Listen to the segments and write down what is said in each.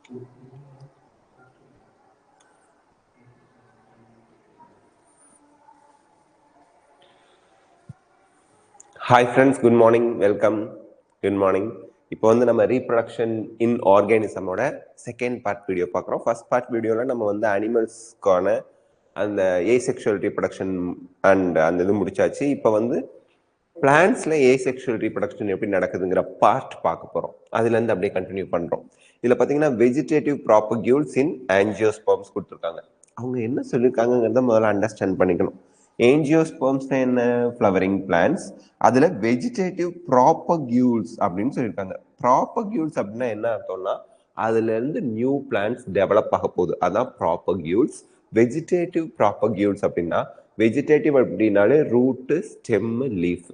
Hi friends, good morning, welcome, good morning. இப்போ வந்து நம்ம ரீப்ரொடக்ஷன் இன் ஆர்கானிசமோட செகண்ட் பார்ட் வீடியோ பார்க்குறோம். ஃபர்ஸ்ட் பார்ட் வீடியோவில் நம்ம வந்து அனிமல்ஸ்க்கான அந்த ஏசெக்ஷுவல் ரீப்ரொடக்ஷன் அண்ட் அந்த இது முடிச்சாச்சு. இப்போ வந்து பிளான்ட்ஸில் ஏசெக்ஷுவல் ரீப்ரொடக்ஷன் எப்படி நடக்குதுங்கிற பார்ட் பார்க்க போகிறோம். அதுலேருந்து அப்படியே கண்டினியூ பண்ணுறோம். இதில் பார்த்தீங்கன்னா வெஜிடேட்டிவ் ப்ராப்பக்யூல்ஸ் இன் ஆஞ்சியோஸ்பர்ம்ஸ் கொடுத்துருக்காங்க. அவங்க என்ன சொல்லியிருக்காங்கிறத முதல்ல அண்டர்ஸ்டாண்ட் பண்ணிக்கணும். ஏஞ்சியோஸ்பர்ம்ஸ்னா என்ன? Flowering plants. அதுல வெஜிடேட்டிவ் ப்ராப்பக்யூல்ஸ் அப்படின்னு சொல்லியிருக்காங்க. ப்ராப்பக்யூல்ஸ் அப்படின்னா என்ன அர்த்தம்னா அதுல இருந்து நியூ பிளான்ட்ஸ் டெவலப் ஆக போகுது, அதான் ப்ராப்பக்யூல்ஸ். வெஜிடேட்டிவ் ப்ராப்பக்யூல்ஸ் அப்படின்னா வெஜிடேட்டிவ் அப்படின்னாலே ரூட்டு, ஸ்டெம், லீஃப்.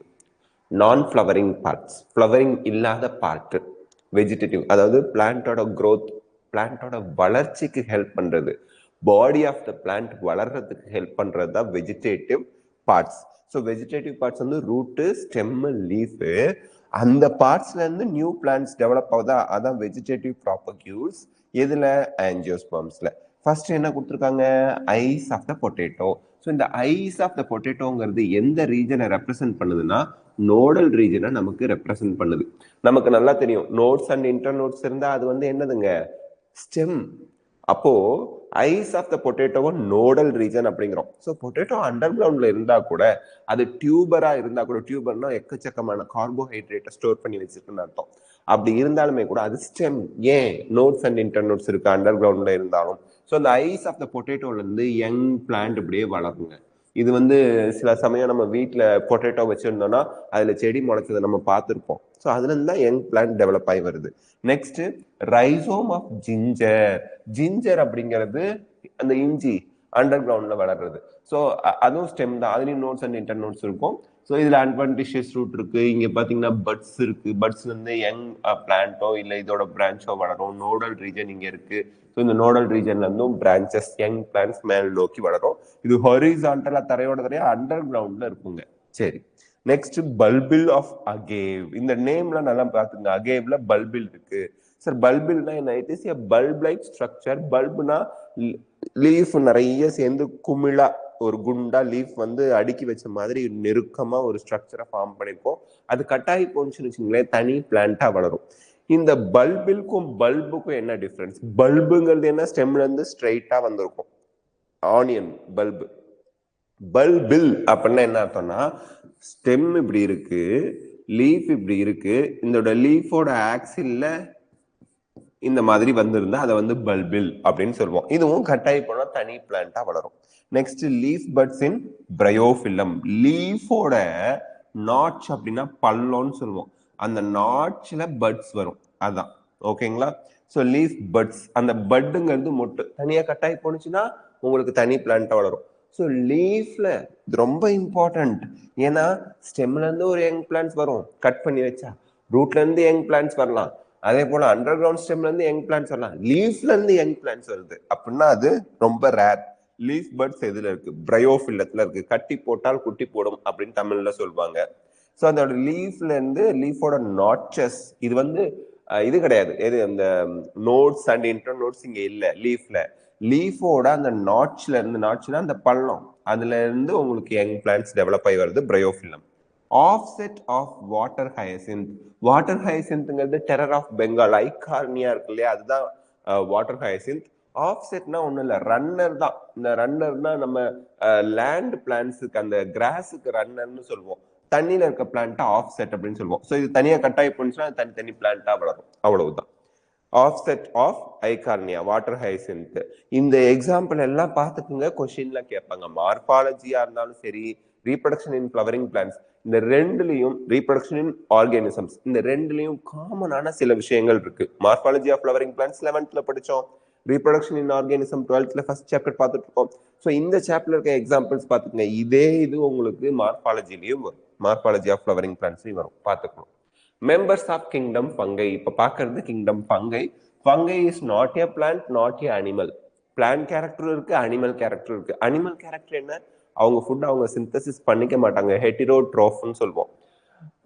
நான் ஃப்ளவரிங் பார்ட்ஸ், ஃப்ளவரிங் இல்லாத பார்ட் வெஜிடேட்டிவ். அதாவது பிளான்ட்டோட க்ரோத், பிளான்ட்டோட வளர்ச்சிக்கு ஹெல்ப் பண்றது, பாடி ஆஃப் த பிளான்ட் வளர்றதுக்கு ஹெல்ப் பண்றது தான் vegetative parts. So vegetative parts வந்து ரூட்டு, ஸ்டெம், லீஃப். அந்த பார்ட்ஸ்ல இருந்து நியூ பிளான்ட்ஸ் டெவலப் ஆகுதா, அதான் வெஜிடேட்டிவ் ப்ராப்பக்யூல்ஸ். எதுல? ஆஞ்சியோஸ்பர்ம்ஸ்ல. ஃபர்ஸ்ட் என்ன கொடுத்துருக்காங்க? Eyes of the potato. So இந்த ஐஸ் ஆஃப் த பொட்டேட்டோங்கிறது எந்த ரீஜனை ரெப்ரசென்ட் பண்ணுதுன்னா நோடல் ரீஜனை நமக்கு ரெப்ரசென்ட் பண்ணுது. நமக்கு நல்லா தெரியும் நோட்ஸ் அண்ட் இன்டர்நோட்ஸ் இருந்தா அது வந்து என்னதுங்க? ஸ்டெம். அப்போ ஐஸ் ஆஃப் த பொட்டேட்டோவை நோடல் ரீஜன் அப்படிங்கிறோம். ஸோ பொட்டேட்டோ அண்டர் கிரவுண்ட்ல இருந்தா கூட அது டியூபரா இருந்தா கூட, டியூபர்னா எக்கச்சக்கமான கார்போஹைட்ரேட்டை ஸ்டோர் பண்ணி வச்சிருக்குன்னு அர்த்தம். அப்படி இருந்தாலுமே கூட அது ஸ்டெம். ஏன்? நோட்ஸ் அண்ட் இன்டர்நோட்ஸ் இருக்கு அண்டர் கிரவுண்ட்ல இருந்தாலும். ஸோ அந்த ஐஸ் ஆஃப் த பொட்டேட்டோல இருந்து யங் பிளான்ட் இப்படியே வளருங்க. இது வந்து சில சமயம் நம்ம வீட்டில் பொட்டேட்டோ வச்சிருந்தோம்னா அதுல செடி முளைச்சதை நம்ம பார்த்துருப்போம். ஸோ அதுல இருந்து தான் யங் பிளான்ட் டெவலப் ஆகி வருது. Next rhizome of ginger. Ginger அப்படிங்கிறது அந்த இஞ்சி அண்டர் கிரவுண்ட்ல வளர்றது. ஸோ அதுவும் ஸ்டெம் தான், அதுலயும் நோட்ஸ் அண்ட் இன்டர் நோட்ஸ் இருக்கும். ஸோ இதுல அட்வென்டிஷியஸ் ரூட் இருக்கு. இங்க பாத்தீங்கன்னா பட்ஸ் இருக்கு. பட்ஸ் வந்து யங் பிளான்ட்டோ இல்லை இதோட பிரான்ச்சோ வளரும். நோடல் ரீஜன் இங்க இருக்கு. ஸோ இந்த நோடல் ரீஜன்ல இருந்தும் பிரான்ச்சஸ், யங் பிளான்ட்ஸ் மேல் நோக்கி வளரும். இது ஹொரிசான்டலா தரையோட தரையா அண்டர் கிரவுண்ட்ல இருக்குங்க. சரி, நெக்ஸ்ட் பல்பில் ஆஃப் அகேவ். இந்த நேம்ல நல்லா பாத்துங்க. அகேவ்ல பல்பில் இருக்கு. சார் பல்பில்னா என்ன? It is a bulb like structure. பல்ப்னா லீஃப் நிறைய சேர்ந்து குமிழா ஒரு குண்டா லீஃப் வந்து அடுக்கி வச்ச மாதிரி நெருக்கமா ஒரு ஸ்ட்ரக்சரை ஃபார்ம் பண்ணிருக்கோம். அது கட்டாயி போச்சுன்னு வச்சுங்களேன் தனி பிளான்ட்டா வளரும். இந்த பல்பில்க்கும் பல்புக்கும் என்ன டிஃபரன்ஸ்? பல்புங்கிறது என்ன? ஸ்டெம்ல இருந்து ஸ்ட்ரைட்டா வந்திருக்கும். Onion bulb. பல்பில் அப்படின்னா என்ன அர்த்தம்னா ஸ்டெம் இப்படி இருக்கு, லீஃப் இப்படி இருக்கு. இதோட லீஃபோட ஆக்சில்ல இந்த மாதிரி வந்திருந்தா அதை வந்து பல்பில் அப்படின்னு சொல்லுவோம். இதுவும் கட்டாயி போனா தனி பிளான்ட்டா வளரும். நெக்ஸ்ட் லீஃப் பட்ஸ் இன் பிரயோஃபில்லம். லீஃபோட நாட்ச் அப்படின்னா பல்லோன்னு சொல்லுவோம். அந்த நாட்ச்ல பட்ஸ் வரும், அதான். ஓகேங்களா? ஸோ லீஃப் பட்ஸ், அந்த பட்டுங்கிறது மொட்டு தனியா கட்டாயி போனுச்சுன்னா உங்களுக்கு தனி பிளான்ட்டா வளரும். ஸோ லீஃப்ல ரொம்ப இம்பார்ட்டன்ட். ஏன்னா ஸ்டெம்ல இருந்து ஒரு யங் பிளான்ட்ஸ் வரும் கட் பண்ணி வச்சா, ரூட்ல இருந்து யங் பிளான்ட்ஸ் வரலாம். அதே போல அண்டர் கிரவுண்ட் ஸ்டெம்ல இருந்து யங் பிளான்ட்ஸ் வரலாம். லீஃப்ல இருந்து யங் பிளான்ட்ஸ் வருது அப்படின்னா அது ரொம்ப ரேர். லீஃப் பட்ஸ் எதுல இருக்கு? பிரயோஃபில்லத்துல இருக்கு. கட்டி போட்டால் குட்டி போடும் அப்படின்னு தமிழ்ல சொல்லுவாங்க. ஸோ அதோட லீஃப்ல இருந்து லீஃபோட நாட்சஸ், இது வந்து இது கிடையாது, எது அந்த நோட்ஸ் அண்ட் இன்டர் நோட்ஸ் இங்க இல்ல லீஃப்ல. லீஃபோட அந்த நாட்ச்ல இருந்து, நாட்ச்னா அந்த பள்ளம், அதுல இருந்து உங்களுக்கு யங் பிளான்ட்ஸ் டெவலப் ஆகி வருது bryophyllum. Offset of water hyacinth. Water ஹயசின்த்ங்கிறது டெரர் ஆஃப் பெங்கால், ஐகார்னியா இருக்கு இல்லையா, அதுதான் வாட்டர் ஹயசின்த். ஆஃப்செட்னா ஒண்ணும் இல்லை, ரன்னர் தான். இந்த ரன்னர்னா நம்ம லேண்ட் பிளான்ட்ஸுக்கு, அந்த கிராஸுக்கு ரன்னர்னு சொல்லுவோம். தண்ணியில இருக்க பிளான்ட்டா ஆஃப்செட் அப்படின்னு சொல்லுவோம். ஸோ இது தனியா கட்டாயி போனுச்சுன்னா தனி பிளான்ட்டா வளரும், அவ்வளவுதான். Offset of eichhornia, water hyacinth. இந்த எக்ஸாம்பிள் எல்லாம் பார்த்துக்குங்க, கொஸ்டின்ல கேட்பாங்க. மார்பாலஜியா இருந்தாலும் சரி, ரீப்ரொடக்ஷன் இன் ஃப்ளவரிங் பிளான்ட்ஸ், இந்த ரெண்டுலையும், ரீப்ரொடக்ஷன் இன் ஆர்கானிசம்ஸ், இந்த ரெண்டுலையும் காமனான சில விஷயங்கள் இருக்கு. Morphology of flowering plants 11th படிச்சோம். Reproduction in organism 12th first chapter பார்த்துட்டு இருக்கோம். ஸோ இந்த சாப்டர்ல இருக்க எக்ஸாம்பிள்ஸ் பார்த்துக்குங்க. இதே இது உங்களுக்கு மார்பாலஜிலையும் வரும், மார்பாலஜி ஆஃப் ஃப்ளவரிங் பிளான்ட்ஸ்லையும் வரும், பார்த்துக்கணும். Members of kingdom fungi. இப்ப பாக்குறது kingdom fungi. Fungi is not a plant, not a animal. Plant character இருக்கு, அனிமல் கேரக்டர் இருக்கு. அனிமல் கேரக்டர் என்ன? அவங்க ஃபுட் அவங்க சிந்தசிஸ் பண்ணிக்க மாட்டாங்க, ஹெட்டிரோட்ரோஃப்னு சொல்லுவோம்.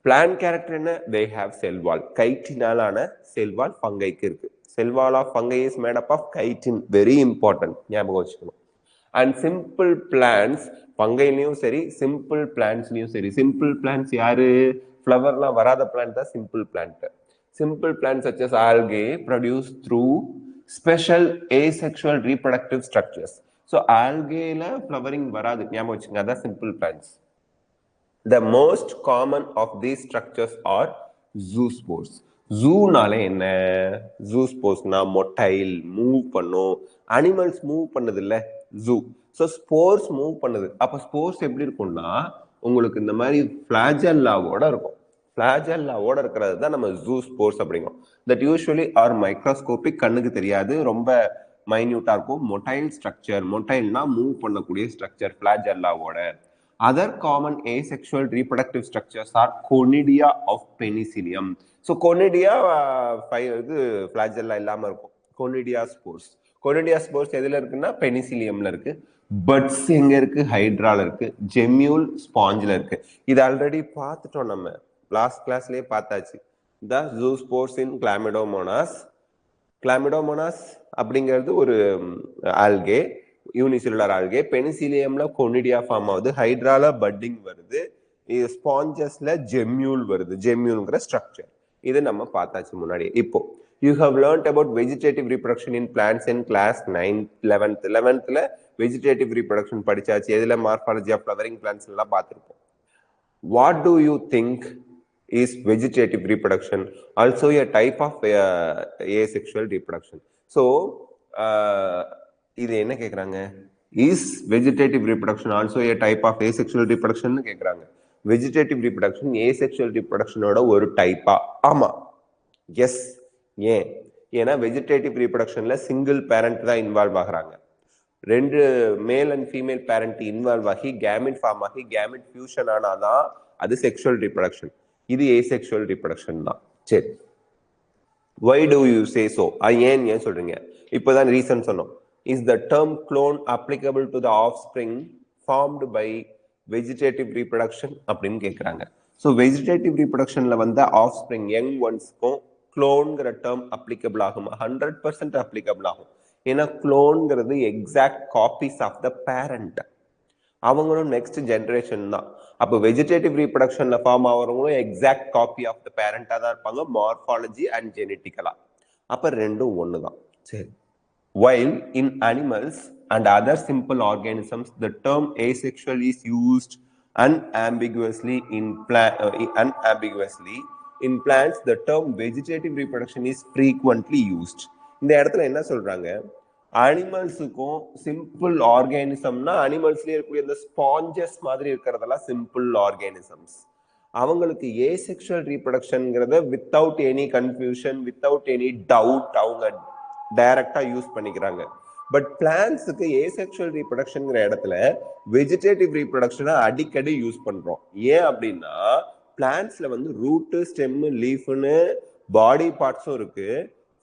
பிளான்ட் கேரக்டர் என்ன? தே ஹேவ் செல் வால், கைட்டினாலான செல் வால் ஃபங்கைக்கு இருக்கு. Cell wall of fungi is made up of chitin. Very important. And simple plants, fungi seri, simple plants seri. Simple plants yaru flower la varada plant da simple plant. Simple plants such as algae produce through special asexual reproductive structures. So algae la flowering varadu ஞாபகம் வச்சுங்க அதான் simple plants. The most common of these structures are zoospores. Zoo-நாலே என்ன? Zoospores-னா motile move பண்ணும். Animals move பண்ணது இல்ல zoo. So spores move பண்ணுது. அப்ப spores எப்படி இருக்கும்னா உங்களுக்கு இந்த மாதிரி flagella-ஓட இருக்கும். Flagella-ஓட இருக்கிறது தான் நம்ம zoospores அப்படிங்கிறோம். That usually are microscopic, கண்ணுக்கு தெரியாது, ரொம்ப மைன்யூட்டா இருக்கும். Motile structure. Motile-னா மூவ் பண்ணக்கூடிய structure flagella-ஓட. Other common asexual reproductive structures are conidia of penicillium. So conidia flagella இல்லாம இருக்கும். Conidia spores. Conidia spores எதுல இருக்குன்னா penicilliumல இருக்கு. Buds எங்க இருக்கு? Hydraல இருக்கு. Gemule spongeல இருக்கு. இது ஆல்ரெடி பார்த்துட்டோம் நம்ம. லாஸ்ட் கிளாஸ்லயே பார்த்தாச்சு. The zoospores in Chlamydomonas. Chlamydomonas அப்படிங்கிறது ஒரு algae. யூனிசெல்லுலர் ஆல்கே, பெனிசிலியம்ல கொனிடியா ஃபார்ம் ஆகுது, ஹைட்ரால பட்டிங் வருது, ஸ்பாஞ்சஸ்ல ஜெம்யூல் வருது. ஜெம்யூல்ங்கிற ஸ்ட்ரக்சர் இது நம்ம பார்த்தாச்சு முன்னாடி. இப்போ you have learnt about vegetative reproduction in plants in class 9th 11th vegetative reproduction படிச்சாச்சு. எதுல மார்பாலஜி ஆஃப் ஃப்ளவரிங் பிளான்ட்ஸ் எல்லாம் பார்த்திருப்போம். What do you think is vegetative reproduction? Also a type of asexual reproduction. So இது என்ன கேக்குறாங்க? Is vegetative reproduction also a type of asexual reproduction கேக்குறாங்க. Vegetative reproduction asexual ரீப்ரொடக்ஷனோட ஒரு டைப்பா? ஆமா, எஸ். ஏன்னா வெஜிடேட்டிவ் ரீப்ரொடக்ஷன்ல சிங்கிள் பேரண்ட் தான் இன்வால்வ் ஆகுறாங்க. ரெண்டு மேல் அண்ட் ஃபீமேல் பேரண்ட் இன்வால்வ் ஆகி கேமிட் ஃபார்ம் ஆகி கேமிட் ஃபியூஷன் ஆனாதான் அது செக்ஷுவல் ரீப்ரொடக்ஷன். இது ஏசெக்சுவல் ரீப்ரொடக்ஷன் தான். சரி, why do you say so? ஏன் சொல்றீங்க? இப்போதான் ரீசன் சொன்னோம். Is the term clone applicable to the offspring formed by vegetative reproduction அப்படின்னு கேக்குறாங்க. So vegetative reproductionல வந்த offspring young onesக்கும் cloneங்கிற term applicable ஆகும். 100% applicable ஆகும். ஏன்னா cloneங்கிறது exact copies of the parent. அவங்களும் நெக்ஸ்ட் ஜெனரேஷன் தான். அப்போ வெஜிடேட்டிவ் ரீப்ரொடக்ஷன்ல ஃபார்ம் ஆகிறவங்களும் எக்ஸாக்ட் காப்பி ஆஃப் த பேரண்டா தான் இருப்பாங்க, மார்பாலஜி அண்ட் ஜெனட்டிக்கலா. அப்ப ரெண்டும் ஒண்ணுதான். சரி, while in animals and other simple organisms the term asexual is used unambiguously in plants, the term vegetative reproduction is frequently used. இந்த இடத்துல என்ன சொல்றாங்க? அனிமல்ஸுக்கும் சிம்பிள் ஆர்கானிசம்னா அனிமல்ஸ்லயே இருக்கக்கூடிய இந்த ஸ்பாஞ்சஸ் மாதிரி இருக்கிறதெல்லாம் சிம்பிள் ஆர்கானிசம்ஸ். அவங்களுக்கு ஏசெக்சுவல் ரீப்ரொடக்ஷன்ங்கிறத without any confusion, without any doubt அவங்க டைரக்டா யூஸ் பண்ணிக்கிறாங்க. பட் பிளான்ட்ஸுக்கு ஏசெக்சுவல் ரீப்ரொடக்ஷன்ங்கிற இடத்துல வெஜிடேட்டிவ் ரீப்ரொடக்ஷனை அடிக்கடி யூஸ் பண்றோம். ஏன் அப்படின்னா பிளான்ட்ஸ்ல வந்து ரூட்டு, ஸ்டெம்மு, லீஃப்னு பாடி பார்ட்ஸும் இருக்கு,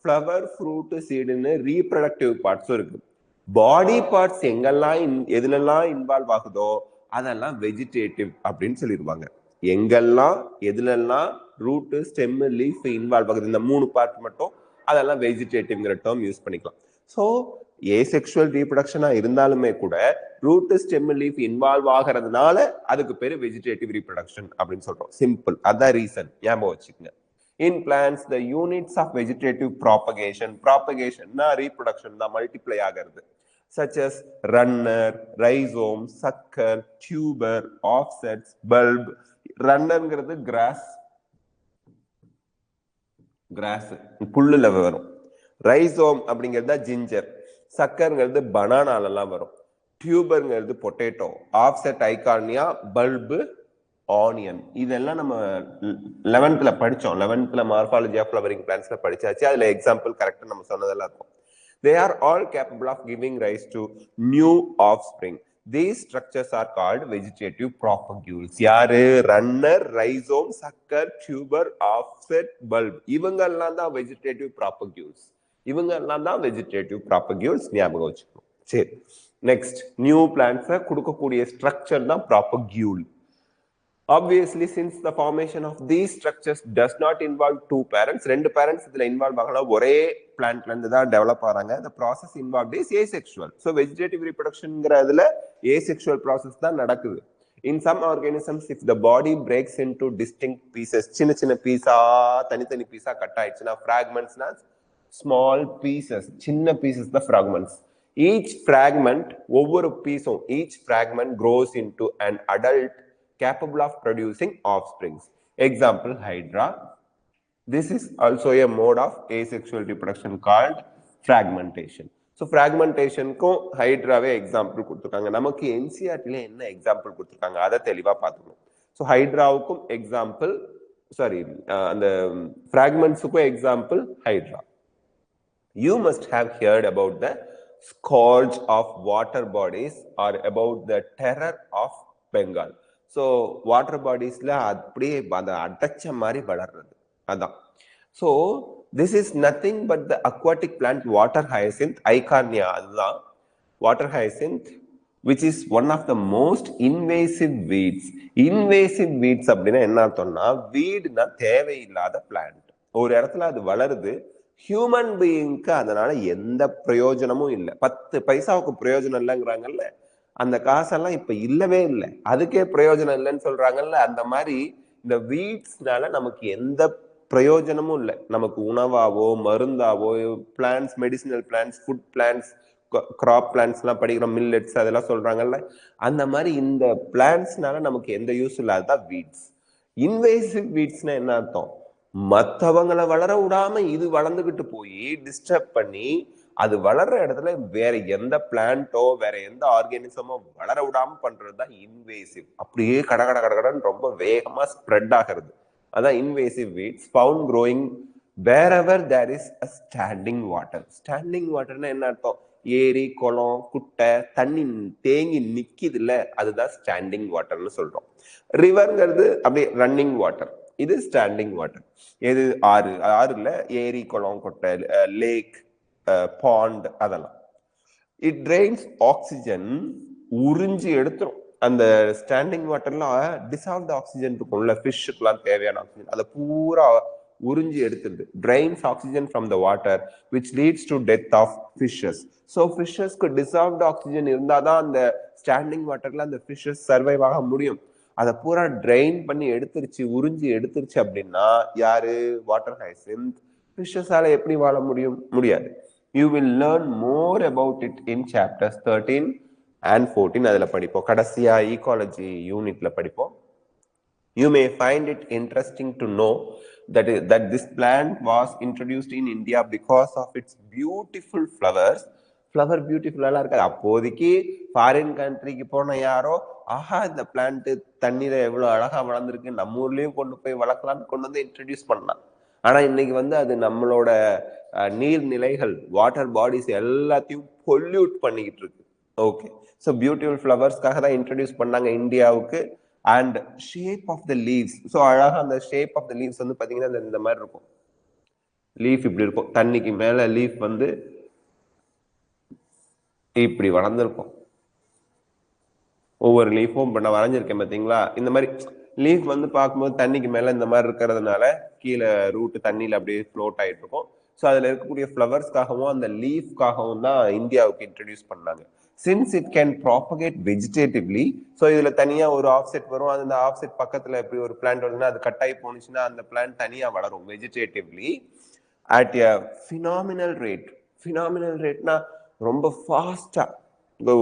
ஃப்ளவர், ஃப்ரூட், சீடுன்னு ரீப்ரொடக்டிவ் பார்ட்ஸும் இருக்கு. பாடி பார்ட்ஸ் எங்கெல்லாம் எதுலெல்லாம் இன்வால்வ் ஆகுதோ அதெல்லாம் வெஜிடேட்டிவ் அப்படின்னு சொல்லிடுவாங்க. எங்கெல்லாம் எதுலெல்லாம் ரூட்டு, ஸ்டெம்மு, லீஃப் இன்வால்வ் ஆகுது, இந்த 3 பார்ட் மட்டும் அதெல்லாம் வெஜிடேட்டிவ்ங்கிற டேர்ம் யூஸ் பண்ணிக்கலாம். ஸோ ஏசெக்சுவல் ரீப்ரொடக்ஷனா இருந்தாலுமே கூட ரூட், ஸ்டெம், லீஃப் இன்வால்வ் ஆகிறதுனால அதுக்கு பேரு வெஜிடேட்டிவ் ரீப்ரொடக்ஷன் அப்படின்னு சொல்றோம். சிம்பிள், அதான் ரீசன், ஞாபகம் வச்சுக்கோங்க. In plants, the units of vegetative propagation reproduction தான் multiply ஆகிறது, such as runner, rhizome, sucker, tuber, offsets, bulb. runnerங்கிறது grass புல்லுல வரும். rhizome அப்படிங்கிறது ஜிஞ்சர், சக்கர்ங்கிறது பனானாலலாம் வரும், டியூபர்ங்கிறது potato, offset eichhornia, bulb onion. இதெல்லாம் நம்ம 11th படிச்சோம். 11th மார்பாலஜி ஆஃப் ஃப்ளவரிங் பிளான்ட்ஸ்ல படிச்சாச்சு. அதுல எக்ஸாம்பிள் கரெக்டா நம்ம சொன்னதெல்லாம் இருக்கும். They are all capable of giving rise to new offspring. These structures are called vegetative propagules. யாரு? Runner, rhizome, sucker, tuber, offset, bulb. இவங்கெல்லாம் தான் வெஜிடேட்டிவ் ப்ராபக்யூல்ஸ். ஞாபகம் வச்சுக்கணும். சரி, நெக்ஸ்ட் நியூ பிளான்ட்ஸை கொடுக்கக்கூடிய ஸ்ட்ரக்சர் தான் ப்ராபக்யூல். Obviously, since the formation of these structures does not involve two parents, ரெண்டு parents இதுல இன்வால்வ் ஆகல, ஒரே பிளான்ட்ல இருந்து தான் டெவலப் ஆறாங்க. The process involved is asexual. So vegetative reproductionங்கிறதுல asexual process தான் நடக்குது. In some organisms, if the body breaks into distinct pieces, சின்ன சின்ன பீஸா தனித்தனி பீஸா கட் ஆயிடுச்சுன்னா fragmentsனா small pieces, சின்ன pieces the fragments. Each fragment, ஒவ்வொரு பீஸும், each fragment grows into an adult capable of producing offsprings. Example, Hydra. This is also a mode of asexual reproduction called fragmentation. So fragmentation ko Hydra ve example கொடுத்திருக்காங்க. நமக்கு NCERT ல என்ன example கொடுத்திருக்காங்க அத தெளிவா பார்த்துக்கணும். So Hydra வுக்கும் example, sorry, அந்த fragments க்கும் example Hydra. You must have heard about the scourge of water bodies or about the terror of Bengal. So water bodies la அப்படியே அத அடைச்ச மாதிரி வளர்றது அதான். So this is nothing but the aquatic plant water hyacinth, Eichhornia அதுதான் water hyacinth, which is one of the most invasive weeds. Invasive weeds அப்படின்னா என்ன அர்த்தம்னா, வீடுனா தேவையில்லாத பிளான்ட், ஒரு இடத்துல அது வளருது, ஹியூமன் பீயிங்க்கு அதனால எந்த பிரயோஜனமும் இல்லை. 10 பைசாவுக்கு பிரயோஜனம் இல்லைங்கிறாங்கல்ல, அந்த காசெல்லாம் இப்ப இல்லவே இல்லை, அதுக்கே பிரயோஜனம் இல்லைன்னு சொல்றாங்கல்ல, அந்த மாதிரி இந்த வீட்ஸ்னால நமக்கு எந்த பிரயோஜனமும் இல்லை. நமக்கு உணவாவோ மருந்தாவோ plants, medicinal plants, food plants, crop plants எல்லாம் படிக்கிறோம், மில்லட்ஸ் அதெல்லாம் சொல்றாங்கல்ல, அந்த மாதிரி இந்த பிளான்ஸ்னால நமக்கு எந்த யூஸ் இல்லாததான் வீட்ஸ். இன்வேசிவ் வீட்ஸ்னா என்ன அர்த்தம், மற்றவங்களை வளர விடாம இது வளர்ந்துகிட்டு போய் டிஸ்டர்ப் பண்ணி அது வளர்ற இடத்துல வேற எந்த பிளான்ட்டோ வேற எந்த ஆர்கானிசமோ வளர விடாம பண்றதுதான் இன்வேசிவ். அப்படியே கடகடன்னு ரொம்ப வேகமா ஸ்ப்ரெட் ஆகிறது, அதான் invasive weeds. Found growing wherever there is a standing water. Standing வாட்டர்னா என்ன அர்த்தம், ஏரி குளம் குட்டை தண்ணி தேங்கி நிக்குது இல்ல, அதுதான் ஸ்டாண்டிங் வாட்டர்னு சொல்றோம். ரிவர்ங்கிறது அப்படியே ரன்னிங் வாட்டர், இது ஸ்டாண்டிங் வாட்டர். எது, ஆறு, ஆறுல ஏரி குளம் குட்டை, லேக், பாண்ட், அதெல்லாம். இட் ட்ரெயின்ஸ் ஆக்சிஜன், உறிஞ்சி எடுத்துரும். அந்த ஸ்டாண்டிங் வாட்டர்ல டிசால்வ்ட் ஆக்சிஜன் இருக்கும்ல, ஃபிஷ்ஷுக்குலாம் தேவையான ஆக்சிஜன், அதை பூரா உறிஞ்சி எடுத்துருது. Drains oxygen from the water which leads to death of fishes. So ஃபிஷஸ்க்கு டிசால்வ்ட் ஆக்சிஜன் இருந்தாதான் அந்த ஸ்டாண்டிங் வாட்டர்ல அந்த ஃபிஷஸ் சர்வைவ் ஆக முடியும். அதை பூரா ட்ரெயின் பண்ணி எடுத்துருச்சு, உறிஞ்சி எடுத்துருச்சு அப்படின்னா யாரு, வாட்டர் ஹைசின்த். ஃபிஷஸால எப்படி வாழ முடியும், முடியாது. You will learn more about it in chapters 13 and 14. அதுல படிப்போம். கடைசியா ecology unitல படிப்போம். You may find it interesting to know that this plant was introduced in India because of its beautiful flowers. Flower பியூட்டிஃபுல்லா இருக்காது. அப்போதைக்கு ஃபாரின் கண்ட்ரிக்கு போன யாரோ, ஆஹா இந்த பிளான்ட் தண்ணீரை எவ்வளவு அழகா வளர்ந்துருக்கு, நம்ம ஊர்லயும் கொண்டு போய் வளர்க்கலாம்னு கொண்டு வந்து இன்ட்ரடியூஸ் பண்ணலாம். ஆனா இன்னைக்கு வந்து அது நம்மளோட நீர்நிலைகள், வாட்டர் பாடிஸ் எல்லாத்தையும் பொல்யூட் பண்ணிக்கிட்டு இருக்கு. ஓகே, ஸோ பியூட்டிஃபுல் ஃப்ளவர்ஸ்க்காக தான் இன்ட்ரடியூஸ் பண்ணாங்க இந்தியாவுக்கு. And shape of the leaves, so அழகா அந்த ஷேப் ஆஃப் த லீவ்ஸ் வந்து பாத்தீங்கன்னா இந்த மாதிரி இருக்கும். லீஃப் இப்படி இருக்கும், தண்ணிக்கு மேல லீஃப் வந்து இப்படி வளர்ந்துருக்கும். ஒவ்வொரு லீஃபும் இப்ப நான் வரைஞ்சிருக்கேன் பாத்தீங்களா, இந்த மாதிரி லீஃப் வந்து பார்க்கும்போது தண்ணிக்கு மேல இந்த மாதிரி இருக்கிறதுனால கீழே ரூட் தண்ணியில அப்படியே ஃப்ளோட் ஆயிட்டு இருக்கும். ஸோ அதுல இருக்கக்கூடிய ஃப்ளவர்ஸ்க்காகவும் அந்த லீஃப்காகவும் தான் இந்தியாவுக்கு இன்ட்ரடியூஸ் பண்ணாங்க. Since it can propagate vegetatively, so இதுல தனியா ஒரு ஆஃப்செட் வரும், அந்த ஆஃப்செட் பக்கத்துல எப்படி ஒரு பிளான்ட் வருதுன்னா அது கட்டாயி போனுச்சுன்னா அந்த பிளான்ட் தனியா வளரும் vegetatively at a phenomenal rate. Phenomenal ரேட்னா ரொம்ப ஃபாஸ்டா,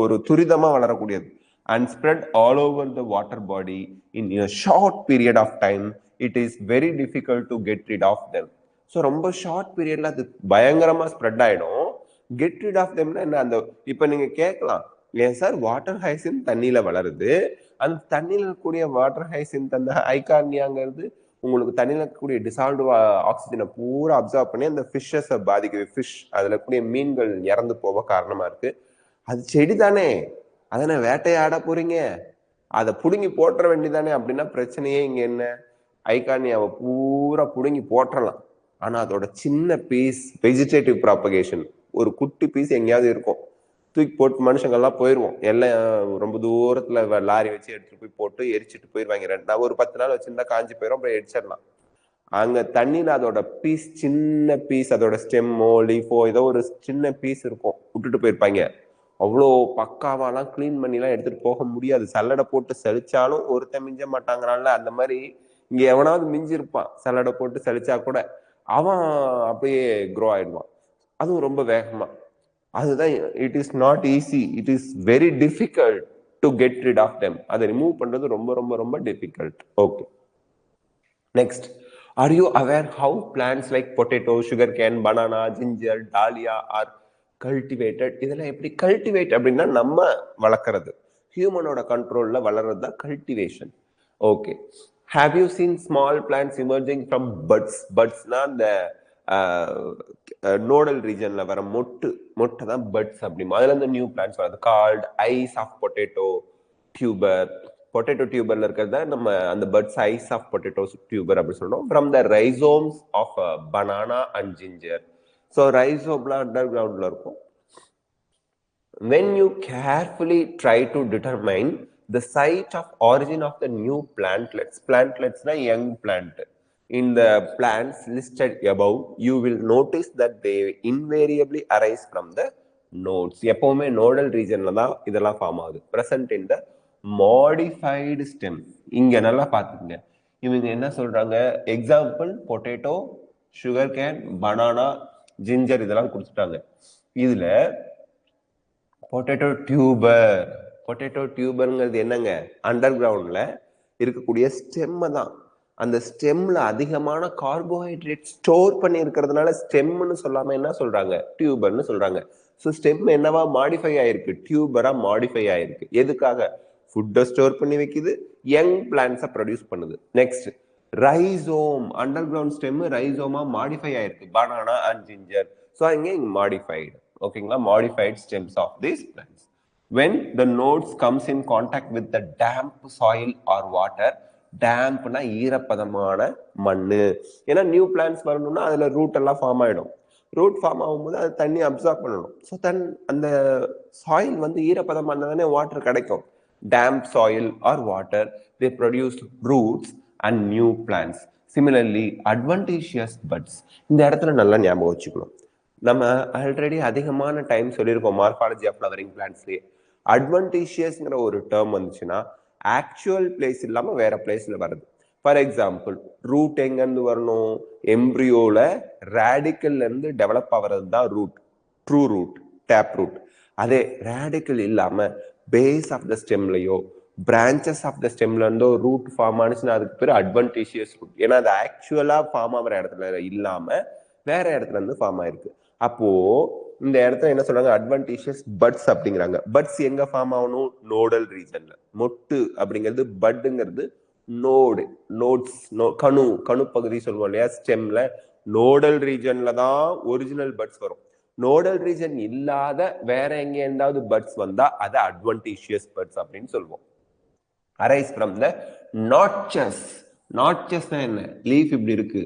ஒரு துரிதமா வளரக்கூடியது. And spread all over the water body in a short period of time. It is very difficult to get rid of them. So ரொம்ப ஷார்ட் பீரியட்ல அது பயங்கரமா ஸ்ப்ரெட் ஆயிடும். கெட் ரிட் ஆஃப் தெம்னா என்ன, அந்த இப்ப நீங்க கேட்கலாம், ஏன் சார் வாட்டர் ஹைசின் தண்ணியில வளருது, அந்த தண்ணியில இருக்கக்கூடிய வாட்டர் ஹைசின் அந்த ஐகார்னியாங்கிறது உங்களுக்கு தண்ணியில இருக்கக்கூடிய டிசால்வ்டு ஆக்சிஜனை பூரா அப்சர்வ் பண்ணி அந்த ஃபிஷ்ஷஸை பாதிக்குது. ஃபிஷ் அதுல இருக்கக்கூடிய மீன்கள் இறந்து போக காரணமா இருக்கு. அது செடி தானே, அதனை வேட்டையாட போறீங்க, அதை புடுங்கி போட்டுற வேண்டியதானே அப்படின்னா பிரச்சனையே இங்க என்ன, ஐகார்னியாவை பூரா புடுங்கி போட்டுறலாம். ஆனா அதோட சின்ன பீஸ் வெஜிடேட்டிவ் ப்ராபகேஷன், ஒரு குட்டி பீஸ் எங்கேயாவது இருக்கும், தூக்கி போட்டு மனுஷங்கள்லாம் போயிடுவோம். எல்லாம் ரொம்ப தூரத்துல லாரி வச்சு எடுத்துட்டு போய் போட்டு எரிச்சிட்டு போயிடுவாங்க. நான் ஒரு 10 நாள் வச்சிருந்தா காஞ்சி போயிடும், அப்புறம் எரிச்சிடலாம். அங்க தண்ணியில அதோட பீஸ், சின்ன பீஸ், அதோட ஸ்டெம்மோ லீஃபோ ஏதோ ஒரு சின்ன பீஸ் இருக்கும், விட்டுட்டு போயிருப்பாங்க. அவ்வளோ பக்காவாலாம் கிளீன் பண்ணிலாம் எடுத்துட்டு போக முடியாது. சல்லடை போட்டு சலிச்சாலும் ஒருத்தன் மிஞ்ச மாட்டாங்கிறான்ல, அந்த மாதிரி இங்க எவனாவது மிஞ்சி இருப்பான். சல்லடை போட்டு சலிச்சா கூட அவன் அப்படியே க்ரோ ஆயிடுவான், அதுவும் ரொம்ப வேகமா. அதுதான் it is not easy, it is very difficult to get rid of them. அதை ரிமூவ் பண்றது ரொம்ப ரொம்ப ரொம்ப difficult. Okay, next, are you aware how plants like potato, sugarcane, banana, ginger, dahlia are cultivated? இதெல்லாம் எப்படி கல்டிவேட் அப்படின்னா நம்ம வளர்க்கறது, ஹியூமனோட கண்ட்ரோல்ல வளர்றது தான் cultivation. Okay, have you seen small plants emerging from buds? budsனா அந்த நோடல் ரீஜன்ல வர மொட்டை தான் buds அப்படிமா. அதுல இருந்து நியூ பிளான்ட்ஸ் வருது, called eyes of potato tuber. Potato டியூபர்ல இருக்கிறத நம்ம அந்த buds eyes of potato tuber அப்படி சொல்றோம். From the rhizomes of banana and ginger. So ரைசோம்லாம் அண்டர் கிரவுண்ட்ல இருக்கும். when you carefully try to determine the site of origin of the new plantlets na young plant in the plants listed above, you will notice that they invariably arise from the nodes. எப்பவுமே nodal ரீஜன்ல தான் இதெல்லாம் form ஆகுது. present in the modified stem. இங்க நல்லா பாத்துக்கங்க, இவங்க என்ன சொல்றாங்க, example potato, sugar cane, banana, ginger இதெல்லாம் கொடுத்துட்டாங்க. இதுல பொட்டேட்டோ டியூபர்ங்கிறது என்னங்க, அண்டர் கிரவுண்ட்ல இருக்கக்கூடிய ஸ்டெம் தான். அந்த ஸ்டெம்ல அதிகமான கார்போஹைட்ரேட் ஸ்டோர் பண்ணி இருக்கிறதுனால ஸ்டெம்னு சொல்லாம என்ன சொல்றாங்க, டியூபர்னு சொல்றாங்க. ஸோ ஸ்டெம் என்னவா மாடிஃபை ஆயிருக்கு, டியூபரா மாடிஃபை ஆயிருக்கு. எதுக்காக, ஃபுட்டை ஸ்டோர் பண்ணி வைக்குது, யங் பிளான்ட்ஸை ப்ரொடியூஸ் பண்ணுது. Next, rhizome, underground stem ரைசோமா மாடிஃபை ஆயிருக்கு, பனானா அண்ட் ஜிஞ்சர். ஸோ இங்க மாடிஃபைடு. ஓகேங்களா, modified stems of these plants. When the nodes comes in contact with the damp soil or water, டேம்ப்னா ஈரப்பதமான மண்ணு. ஏன்னா நியூ பிளான்ட்ஸ் வரணும்னா அதுல root எல்லாம் form ஆயிடும். ரூட் ஃபார்ம் ஆகும்போது அது தண்ணி அப்சார்ப் பண்ணணும். ஸோ அந்த சாயில் வந்து ஈரப்பதமானதானே வாட்டர் கிடைக்கும். damp soil or water, they produce roots and new plants. Similarly, adventitious buds. இந்த இடத்துல நல்லா ஞாபகம் வச்சுக்கணும், நம்ம ஆல்ரெடி அதிகமான டைம் சொல்லியிருக்கோம் மார்ஃபாலஜி ஆஃப் ஃப்ளவரிங் பிளான்ட்ஸ்லயே. அட்வன்டீஷியஸ்ங்கிற ஒரு டேர்ம் வந்துச்சுன்னா ஆக்சுவல் பிளேஸ் இல்லாம வேற பிளேஸ்ல வருது. ஃபார் எக்ஸாம்பிள், ரூட் எங்கிருந்து வரணும், எம்ப்ரியோல ரேடிக்கல்ல இருந்து டெவலப் ஆகிறது தான் root, true root, tap root. அதே ரேடிக்கல் இல்லாம பேஸ் ஆஃப் த ஸ்டெம்லயோ பிரான்ச்சஸ் ஆஃப் த ஸ்டெம்ல இருந்தோ ரூட் ஃபார்ம் ஆனிச்சுன்னா அதுக்கு பேர் அட்வன்டீஷியஸ் ரூட். ஏன்னா அது ஆக்சுவலா ஃபார்ம் ஆகிற இடத்துல இல்லாம வேற இடத்துல இருந்து ஃபார்ம் ஆயிருக்கு. அப்போ இந்த இடத்துல என்ன சொல்றாங்க, அட்வன்டீஷியஸ் பட்ஸ் அப்படிங்கிறாங்க. பட்ஸ் எங்க ஃபார்ம் ஆகணும், நோடல் ரீஜன்ல. மொட்டு அப்படிங்கிறது, பட்டுங்கிறது நோட்ஸ், கணு பகுதி சொல்லுவோம் இல்லையா ஸ்டெம்ல. நோடல் ரீஜன்ல தான் ஒரிஜினல் பட்ஸ் வரும். நோடல் ரீஜன் இல்லாத வேற எங்க எந்தாவது பட்ஸ் வந்தா அதை அட்வன்டீஷியஸ் பட்ஸ் அப்படின்னு சொல்லுவோம். Arise from the notches. நாட்சஸ்னா என்ன, லீஃப் இப்படி இருக்கு,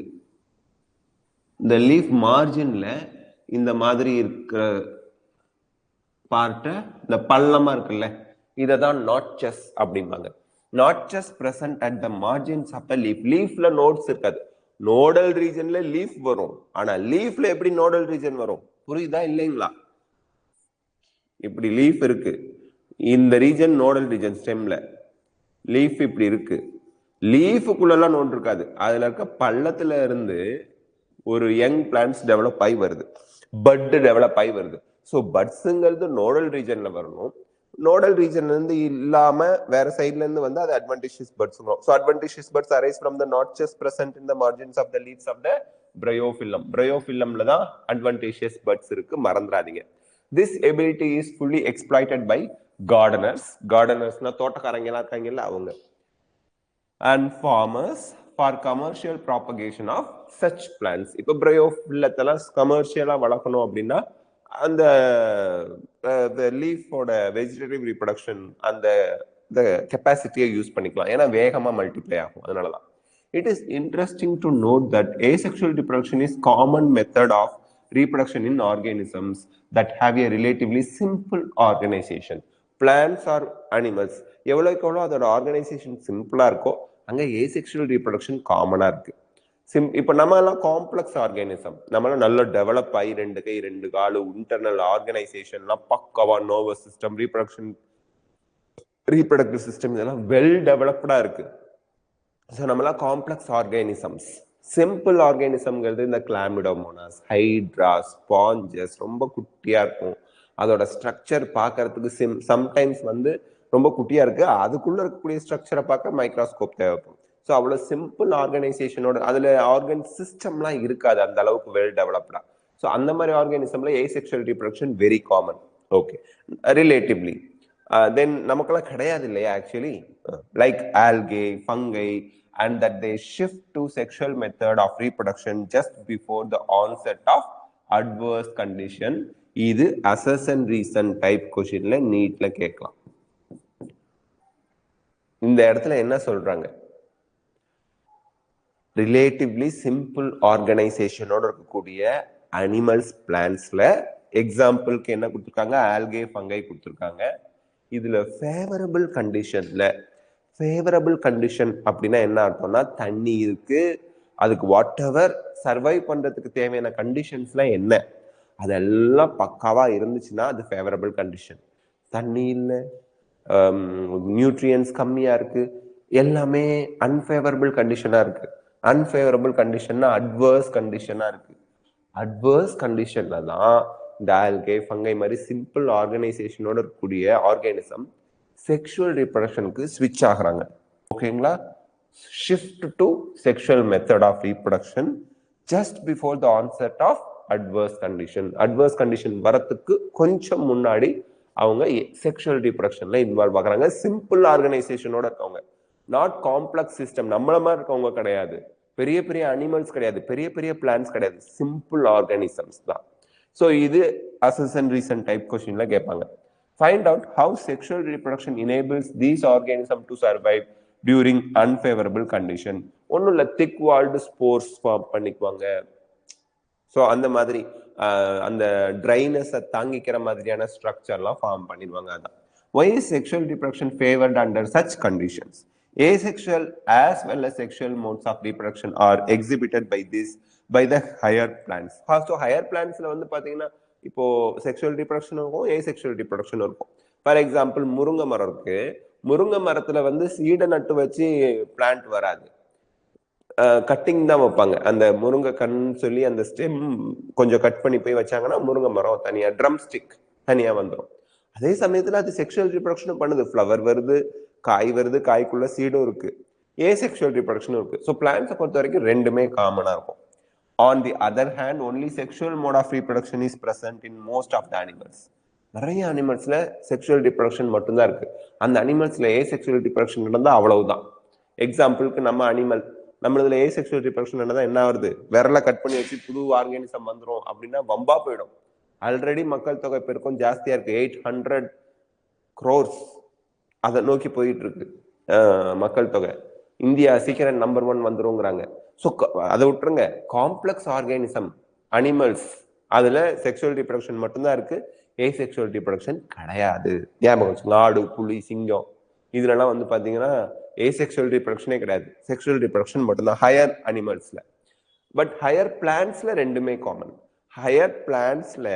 இந்த லீஃப் மார்ஜின்ல இந்த மாதிரி இருக்கிற பார்ட்ட, இந்த பள்ளமா இருக்குல்ல, இததான் நாட்சஸ் அப்படிம்பாங்க. Notches present at the margins of the leaf. லீஃப்ல நோட்ஸ் இருக்காது, நோடல் ரீஜன்ல லீஃப் வரும். ஆனா லீஃப்ல எப்படி நோடல் ரீஜன் வரும், புரியுதா இல்லைங்களா? இப்படி லீஃப் இருக்கு, இந்த ரீஜன் நோடல் ரீஜன், ஸ்டெம்ல லீஃப் இப்படி இருக்கு, லீஃபுக்குள்ளெல்லாம் நோட் இருக்காது, அதுல இருக்க பள்ளத்துல இருந்து ஒரு யங் பிளான்ட்ஸ் டெவலப் ஆகி வருது, பட் டெவலப் ஆகி வருது. ஸோ பட்ஸுங்கிறது நோடல் ரீஜன்ல வரணும், நோடல் ரீஜன்ல இருந்து இல்லாம வேற சைட்ல இருந்து வந்து அது adventitious buds. So adventitious buds arise from the notches present in the margins of the leaves of the bryophyllum. பிரயோஃபில்லம்ல தான் அட்வன்டீஷியஸ் பட்ஸ் இருக்கு, மறந்துடாதீங்க. This ability is fully exploited by gardeners. gardenersனா தோட்டக்காரங்க எல்லாம் இருக்காங்கல்ல அவங்க, and farmers for commercial propagation of such plants. இப்போ பிரயோஃபில்லத்தெல்லாம் கமர்ஷியலா வளர்க்கணும் அப்படின்னா அந்த லீஃபோட வெஜிடேட்டிவ் ரீப்ரொடக்ஷன் அந்த கெப்பாசிட்டியை யூஸ் பண்ணிக்கலாம், ஏன்னா வேகமா மல்டிப்ளை ஆகும், அதனாலதான். It is interesting to note that asexual reproduction is common method of reproduction in organisms that have a relatively simple organization. Plants or animals எவ்வளவுக்கு எவ்வளவு அதோட ஆர்கனைசேஷன் சிம்பிளா இருக்கோ அங்க asexual reproduction காமனா இருக்கு. இப்போ நம்ம எல்லாம் காம்ப்ளெக்ஸ் ஆர்கானிசம், நம்மளாம் நல்ல டெவலப் ஆகி 2 கை 2 காலு இன்டர்னல் ஆர்கனைசேஷன்லாம் பக்கவா, நர்வஸ் சிஸ்டம், ரீப்ரடக்டிவ் சிஸ்டம் இதெல்லாம் வெல் டெவலப்டா இருக்கு. ஸோ நம்மளாம் காம்ப்ளெக்ஸ் ஆர்கானிசம்ஸ். சிம்பிள் ஆர்கானிசம்ங்கிறது இந்த கிளாமிடோமோனாஸ், ஹைட்ராஸ், ஸ்பாஞ்சஸ் ரொம்ப குட்டியா இருக்கும். அதோட ஸ்ட்ரக்சர் பார்க்கறதுக்கு சம்டைம்ஸ் வந்து ரொம்ப குட்டியா இருக்கு. அதுக்குள்ள இருக்கக்கூடிய ஸ்ட்ரக்சரை பார்க்க மைக்ரோஸ்கோப் தேவைப்படும். ஸோ அவ்வளோ சிம்பிள் ஆர்கனைசேஷனோட அதில் ஆர்கன் சிஸ்டம்லாம் இருக்காது அந்த அளவுக்கு வெல் டெவலப்டா. ஸோ அந்த மாதிரி ஆர்கானிசம்ல asexual reproduction very common. Okay, relatively then நமக்கெல்லாம் கிடையாது இல்லையா actually, like algae, fungi, and that they shift to sexual method of reproduction just before the onset of adverse condition. இது assess and reason type questionல நீட்ல கேட்கலாம். இந்த இடத்துல என்ன சொல்றாங்க, relatively simple ஆர்கனைசேஷனோட இருக்கக்கூடிய அனிமல்ஸ், பிளான்ட்ஸ்ல எக்ஸாம்பிளுக்கு என்ன கொடுத்துருக்காங்க, ஆல்கே, ஃபங்கை கொடுத்துருக்காங்க. இதுல ஃபேவரபிள் கண்டிஷன்ல, ஃபேவரபிள் கண்டிஷன் அப்படின்னா என்ன அர்த்தம்னா தண்ணி இருக்கு, அதுக்கு வாட் எவர் சர்வைவ் பண்றதுக்கு தேவையான கண்டிஷன்ஸ்லாம் என்ன அதெல்லாம் பக்காவா இருந்துச்சுன்னா அது ஃபேவரபிள் கண்டிஷன். தண்ணி இல்லை, நியூட்ரியன்ஸ் கம்மியா இருக்கு, எல்லாமே அன்ஃபேவரபிள் கண்டிஷனா இருக்கு. அன்ஃபேவரபிள் கண்டிஷன்னா அட்வர்ஸ் கண்டிஷனா இருக்கு. அட்வர்ஸ் கண்டிஷன்ல தான் இந்த ஆல்கே, ஃபங்கை மாதிரி சிம்பிள் ஆர்கனைசேஷனோட இருக்கக்கூடிய ஆர்கானிசம் செக்ஷுவல் ரீப்ரொடக்ஷனுக்கு ஸ்விட்ச் ஆகுறாங்க. ஓகேங்களா, shift to sexual method of reproduction just before the onset of adverse condition. Adverse condition வரத்துக்கு கொஞ்சம் முன்னாடி அவங்க செக்ஷுவல் ரீப்ரொடக்ஷன்ல இன்வால்வ் ஆகுறாங்க. சிம்பிள் ஆர்கனைசேஷனோட இருக்கவங்க, நாட் காம்ப்ளெக்ஸ் சிஸ்டம், நம்மள மாதிரி இருக்கவங்க கிடையாது, பெரிய பெரிய அனிமல்ஸ் கிடையாது, பெரிய பெரிய பிளான்ஸ் கிடையாது, சிம்பிள் ஆர்கானிசம்ஸ் தான். ஸோ இது அசஸ் அண்ட் ரீசன் டைப் கொஸ்டின்ல கேட்பாங்க. Find out how sexual reproduction enables these organisms to survive during unfavorable condition. ஒன்னும் இல்ல, thick walled spores ஃபார்ம் பண்ணிக்குவாங்க. ஸோ அந்த மாதிரி அந்த ட்ரைனஸை தாங்கிக்கிற மாதிரியான ஸ்ட்ரக்சர்லாம் ஃபார்ம் பண்ணிடுவாங்க. அதான் why is sexual reproduction favored under such conditions? Asexual as well as sexual modes of reproduction are exhibited by the higher plants. So higher பிளான்ட்ஸ்ல வந்து பாத்தீங்கன்னா இப்போ செக்ஷுவல் ரீப்ரொடக்ஷன் இருக்கும், ஏசெக்ஷுவல் ரீப்ரொடக்ஷன் இருக்கும். ஃபார் எக்ஸாம்பிள் முருங்கை மரம் இருக்கு, முருங்கை மரத்துல வந்து சீடை நட்டு வச்சு பிளான்ட் வராது, கட்டிங் தான் வைப்பாங்க. அந்த முருங்கை கண்ணு சொல்லி அந்த ஸ்டெம் கொஞ்சம் கட் பண்ணி போய் வச்சாங்கன்னா முருங்கை மரம் தனியா, ட்ரம் ஸ்டிக் தனியா வந்துடும். அதே சமயத்துல அது செக்ஷுவல் ரீப்ரொடக்ஷனும் பண்ணுது, ஃப்ளவர் வருது, காய் வருது, காய்க்குள்ள சீடும் இருக்கு, ஏசெக்ஷுவல் ரீப்ரொடக்ஷனும் இருக்கு. ஸோ பிளான்ட்ஸை பொறுத்த வரைக்கும் ரெண்டுமே காமனா இருக்கும். On the other hand, only sexual mode of reproduction is present in most of the animals. நிறைய அனிமல்ஸ்ல செக்ஷுவல் ரீப்ரொடக்ஷன் மட்டும்தான் இருக்கு. அந்த அனிமல்ஸ்ல ஏசெக்ஷுவல் ரீப்ரொடக்ஷன் நடந்தா அவ்வளவுதான். எக்ஸாம்பிளுக்கு நம்ம அனிமல், நம்மளதுல ஏசெக்ஷுவல் ரீப்ரொடக்ஷன் நடந்தா என்ன வருது, விரலை கட் பண்ணி வச்சு புது ஆர்கானிசம் வந்துடும் அப்படின்னா வம்பா போயிடும். ஆல்ரெடி மக்கள் தொகை பெருக்கம் ஜாஸ்தியா இருக்கு, 800 crores அதை நோக்கி போயிட்டு இருக்கு மக்கள் தொகை. இந்தியா சீக்கிரம் நம்பர் 1 வந்துருங்கிறாங்க. ஸோ அதை விட்டுருங்க, காம்ப்ளெக்ஸ் ஆர்கானிசம் அனிமல்ஸ் அதுல செக்ஷுவல் ரீப்ரொடக்ஷன் மட்டும்தான் இருக்கு, ஏசெக்ஷுவல் ரீப்ரொடக்ஷன் கிடையாது. ஞாபகம் வச்சுங்க, ஆடு, புலி, சிங்கம் இதுலலாம் வந்து பாத்தீங்கன்னா ஏசெக்ஷுவல் ரீப்ரொடக்ஷனே கிடையாது, செக்ஷுவல் ரீப்ரொடக்ஷன் மட்டும்தான் ஹையர் அனிமல்ஸ்ல. பட் ஹையர் பிளான்ட்ஸ்ல ரெண்டுமே காமன். ஹையர் பிளான்ட்ஸ்ல,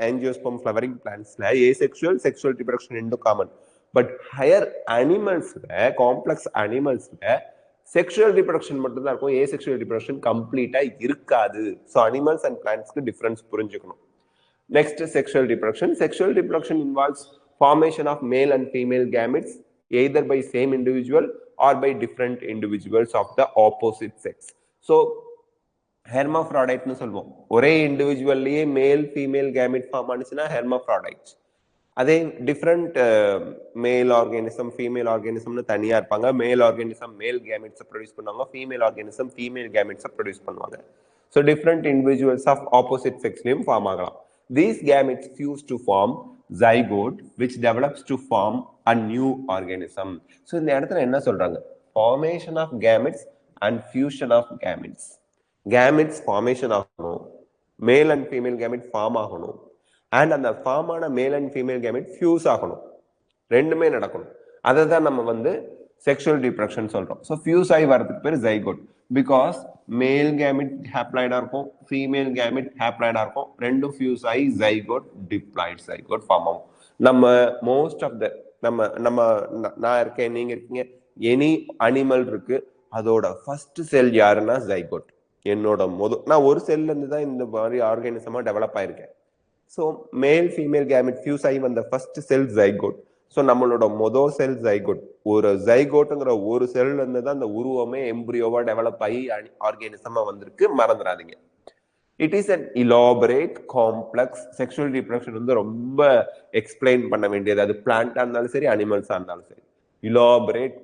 ஆஞ்சியோஸ்பெர்ம் ஃப்ளவரிங் பிளான்ட்ஸ்ல ஏசெக்ஷுவல், செக்ஷுவல் ரீப்ரொடக்ஷன் ரெண்டும் காமன். பட் ஹையர் அனிமல்ஸ்ல, காம்ப்ளெக்ஸ் அனிமல்ஸ்ல செக்ஷுவல் ரீப்ரொடக்ஷன் மட்டும் தான் இருக்கும், ஏசெக்ஷுவல் ரீப்ரொடக்ஷன் கம்ப்ளீட்டா இருக்காது. ஸோ அனிமல்ஸ் அண்ட் பிளான்ட்ஸ்க்கு டிஃபரன்ஸ் புரிஞ்சுக்கணும். Next sexual reproduction. Sexual reproduction involves formation of male and female gametes either by same individual or by different individuals of the opposite sex. So ஹெர்மாஃப்ராடைட்னு சொல்லுவோம், ஒரே இண்டிவிஜுவல்லையே மேல் female gamete form ஆனிச்சுன்னா ஹெர்மாஃப்ராடைட்ஸ். அதே different மேல் organism, female ஆர்கானிசம்னு தனியா இருப்பாங்க. Male organism male கேமெட்ஸை produce பண்ணுவாங்க, female organism female கேமெட்ஸை ப்ரொடியூஸ் பண்ணுவாங்க. So different individuals of opposite செக்ஸ்லையும் ஃபார்ம் ஆகலாம். These gametes fuse to form zygote which develops to form a new organism. ஸோ இந்த இடத்துல என்ன சொல்றாங்க, formation of gametes and fusion of gametes. Gametes formation ஆகணும், male and female gamete form ஆகணும் and அந்த ஃபார்ம் ஆன male and female gamete fuse ஆகணும், ரெண்டுமே நடக்கணும். அதை தான் நம்ம வந்து செக்ஷுவல் ரீப்ரடக்ஷன் சொல்றோம். ஸோ ஃபியூஸ் ஆகி வரதுக்கு பேர் ஜைகோட். பிகாஸ் மேல் கேமெட் ஹேப்ளாய்டா இருக்கும், ஃபீமேல் கேமெட் ஹேப்ளாய்டா இருக்கும், ரெண்டும் ஃபியூஸ் ஆகி ஜைகோட் டிப்ளாய்ட் ஜைகோட் ஃபார்ம் ஆகும். நம்ம மோஸ்ட் ஆஃப் த நம்ம நம்ம நான் இருக்கேன், நீங்க இருக்கீங்க, எனி அனிமல் இருக்கு, அதோட ஃபர்ஸ்ட் செல் யாருன்னா ஜைகோட். என்னோட நான் ஒரு செல்ல இருந்து தான் இந்த மாதிரி ஆர்கானிசமா டெவலப் ஆயிருக்கேன். So male female gamete fuse ஆகி வந்த ஃபர்ஸ்ட் செல் ஜைகோட். ஸோ நம்மளோட மொதல் செல் ஜைகோட். ஒரு ஜைகோட்டுங்கிற ஒரு செல்ல இருந்து தான் அந்த உருவமே எம்பிரியோவா டெவலப் ஆகி ஆர்கானிசமா வந்திருக்கு, மறந்துடாதீங்க. It is an elaborate complex. Sexual reproduction வந்து ரொம்ப எக்ஸ்பிளைன் பண்ண வேண்டியது, அது பிளான்டா இருந்தாலும் சரி அனிமல்ஸா இருந்தாலும் சரி. இலாபரேட்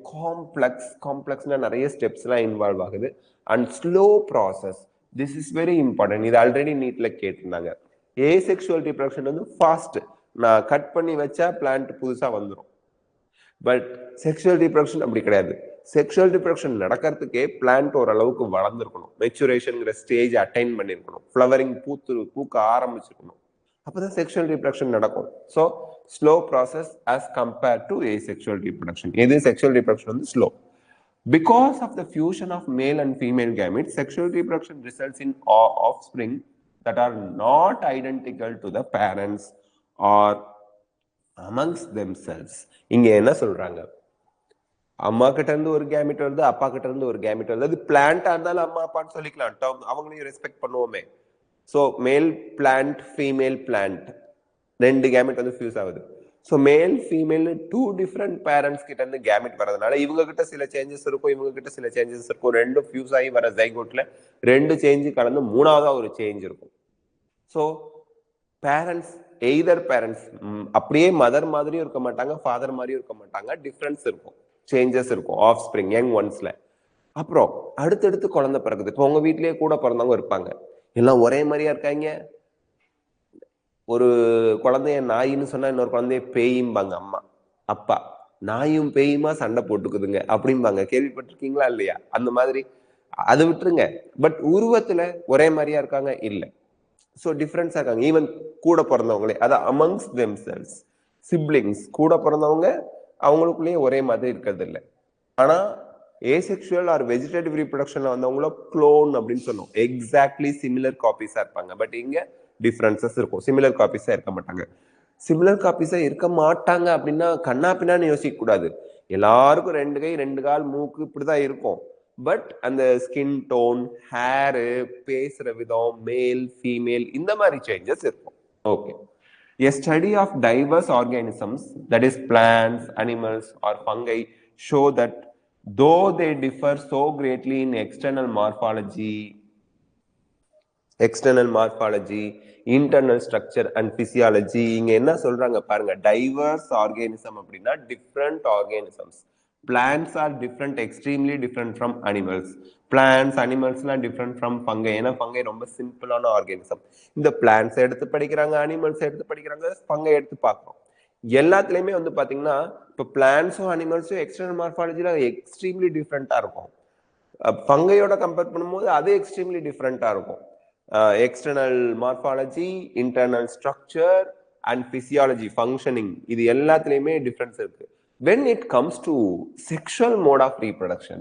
காம்ப்ளெக்ஸ்னா நிறைய ஸ்டெப்ஸ் எல்லாம் இன்வால்வ் ஆகுது and slow process. This is very important. இது ஆல்ரெடி நீட்ல கேட்டிருந்தாங்க. ஏசெக்சுவல் ரீப்ரடக்ஷன் வந்து ஃபாஸ்ட், நான் கட் பண்ணி வச்சா பிளான்ட் புதுசா வந்துடும். பட் செக்ஷுவல் ரீப்ரடக்ஷன் அப்படி கிடையாது. செக்ஷுவல் ரீப்ரடக்ஷன் நடக்கிறதுக்கே பிளான்ட் ஓரளவுக்கு வளர்ந்துருக்கணும், மெச்சுரேஷன்ங்கிற ஸ்டேஜ் அட்டைன் பண்ணிருக்கணும், ஃப்ளவரிங் பூக்க ஆரம்பிச்சிருக்கணும், அப்பதான் செக்ஷுவல் ரீப்ரடக்ஷன் நடக்கும். So slow process as compare to asexual reproduction. எது செக்ஷுவல் ரீப்ரடக்ஷன் வந்து slow. Because of the fusion of male and female gametes, sexual reproduction results in offspring that are not identical to the parents or amongst themselves. இங்க என்ன சொல்றாங்க, அம்மா கிட்ட இருந்து ஒரு gamete வருது, அப்பா கிட்ட இருந்து ஒரு கேமெட் வருது. அது பிளான்டா இருந்தாலும் அம்மா அப்பான்னு சொல்லிக்கலாம், அவங்களையும் ரெஸ்பெக்ட் பண்ணுவோமே. So male plant female plant ரெண்டு கேமெட் வந்து ஃபியூஸ் ஆகுது. So male female two different parents கிட்ட இருந்து கேமெட் வரதுனால இவங்க கிட்ட சில சேஞ்சஸ் இருக்கும், இவங்க கிட்ட சில சேஞ்சஸ் இருக்கும். ரெண்டும் ஃபியூஸ் ஆகி வர ஜைகோட்ல ரெண்டு சேஞ்சு கலந்து மூணாவதா ஒரு சேஞ்ச் இருக்கும். ஸோ பேரண்ட்ஸ் எய்தர் பேரண்ட்ஸ் அப்படியே மதர் மாதிரியும் இருக்க மாட்டாங்க, ஃபாதர் மாதிரியும் இருக்க மாட்டாங்க, டிஃப்ரென்ஸ் இருக்கும், சேஞ்சஸ் இருக்கும் ஆஃப் ஸ்பிரிங் யங் ஒன்ஸ்ல. அப்புறம் அடுத்தடுத்து குழந்தை பிறகுது. இப்போ உங்க வீட்லயே கூட பிறந்தவங்க இருப்பாங்க, எல்லாம் ஒரே மாதிரியா இருக்காங்க. ஒரு குழந்தைய நாயின்னு சொன்னா இன்னொரு குழந்தைய பேயும்பாங்க அம்மா அப்பா. நாயும் பேயுமா சண்டை போட்டுக்குதுங்க அப்படிம்பாங்க, கேள்விப்பட்டிருக்கீங்களா இல்லையா? அந்த மாதிரி அது விட்டுருங்க. பட் உருவத்துல ஒரே மாதிரியா இருக்காங்க இல்ல. ஸோ டிஃப்ரென்ஸா இருக்காங்க. ஈவன் கூட பிறந்தவங்களே, அது அமங்ஸ் தெம்செல்ஸ் சிப்ளிங்ஸ், கூட பிறந்தவங்க அவங்களுக்குள்ளேயே ஒரே மாதிரி இருக்கிறது இல்லை. ஆனா ஏசெக்சுவல் ஆர் வெஜிடேட்டிவ் ரீப்ரடக்ஷன்ல வந்தவங்கள க்ளோன் அப்படின்னு சொன்னோம். எக்ஸாக்ட்லி சிமிலர் காப்பீஸா இருப்பாங்க. பட் இங்க டிஃபரன்சஸ் இருக்கும், சிமிலர் காப்பீஸா இருக்க மாட்டாங்க. சிமிலர் காப்பீஸா இருக்க மாட்டாங்க அப்படின்னா கண்ணா பின்னான்னு யோசிக்க கூடாது. எல்லாருக்கும் ரெண்டு கை ரெண்டு கால் மூக்கு இப்படிதான் இருக்கும். பட் அந்த ஸ்கின் டோன், ஹேரு, பேசுற விதம், மேல் ஃபீமேல் இந்த மாதிரி சேஞ்சஸ் இருக்கும். Okay. A study of diverse organisms, that is plants, animals or fungi, show that though they differ so greatly in external morphology, internal structure and physiology, இங்க என்ன சொல்றாங்க பாருங்க, diverse organism அப்படின்னா different organisms. Plants are different, extremely different from animals. Plants, animals எல்லாம் different from fungi. ஏன்னா fungi ரொம்ப சிம்பிளான organism. இந்த பிளான்ஸ் எடுத்து படிக்கிறாங்க, அனிமல்ஸ் எடுத்து படிக்கிறாங்க, ஃபங்கை எடுத்து பார்க்கணும். எல்லாத்துலயுமே வந்து பாத்தீங்கன்னா இப்போ பிளான்ஸும் அனிமல்ஸும் எக்ஸ்டர்னல் மார்ஃபாலஜில எக்ஸ்ட்ரீம்லி டிஃப்ரெண்டா இருக்கும். ஃபங்கையோட கம்பேர் பண்ணும்போது அது எக்ஸ்ட்ரீம்லி டிஃப்ரெண்டா இருக்கும். External morphology, internal structure and physiology, functioning, இது எல்லாத்துலயுமே டிஃப்ரென்ஸ் இருக்கு. When it comes to sexual mode of reproduction,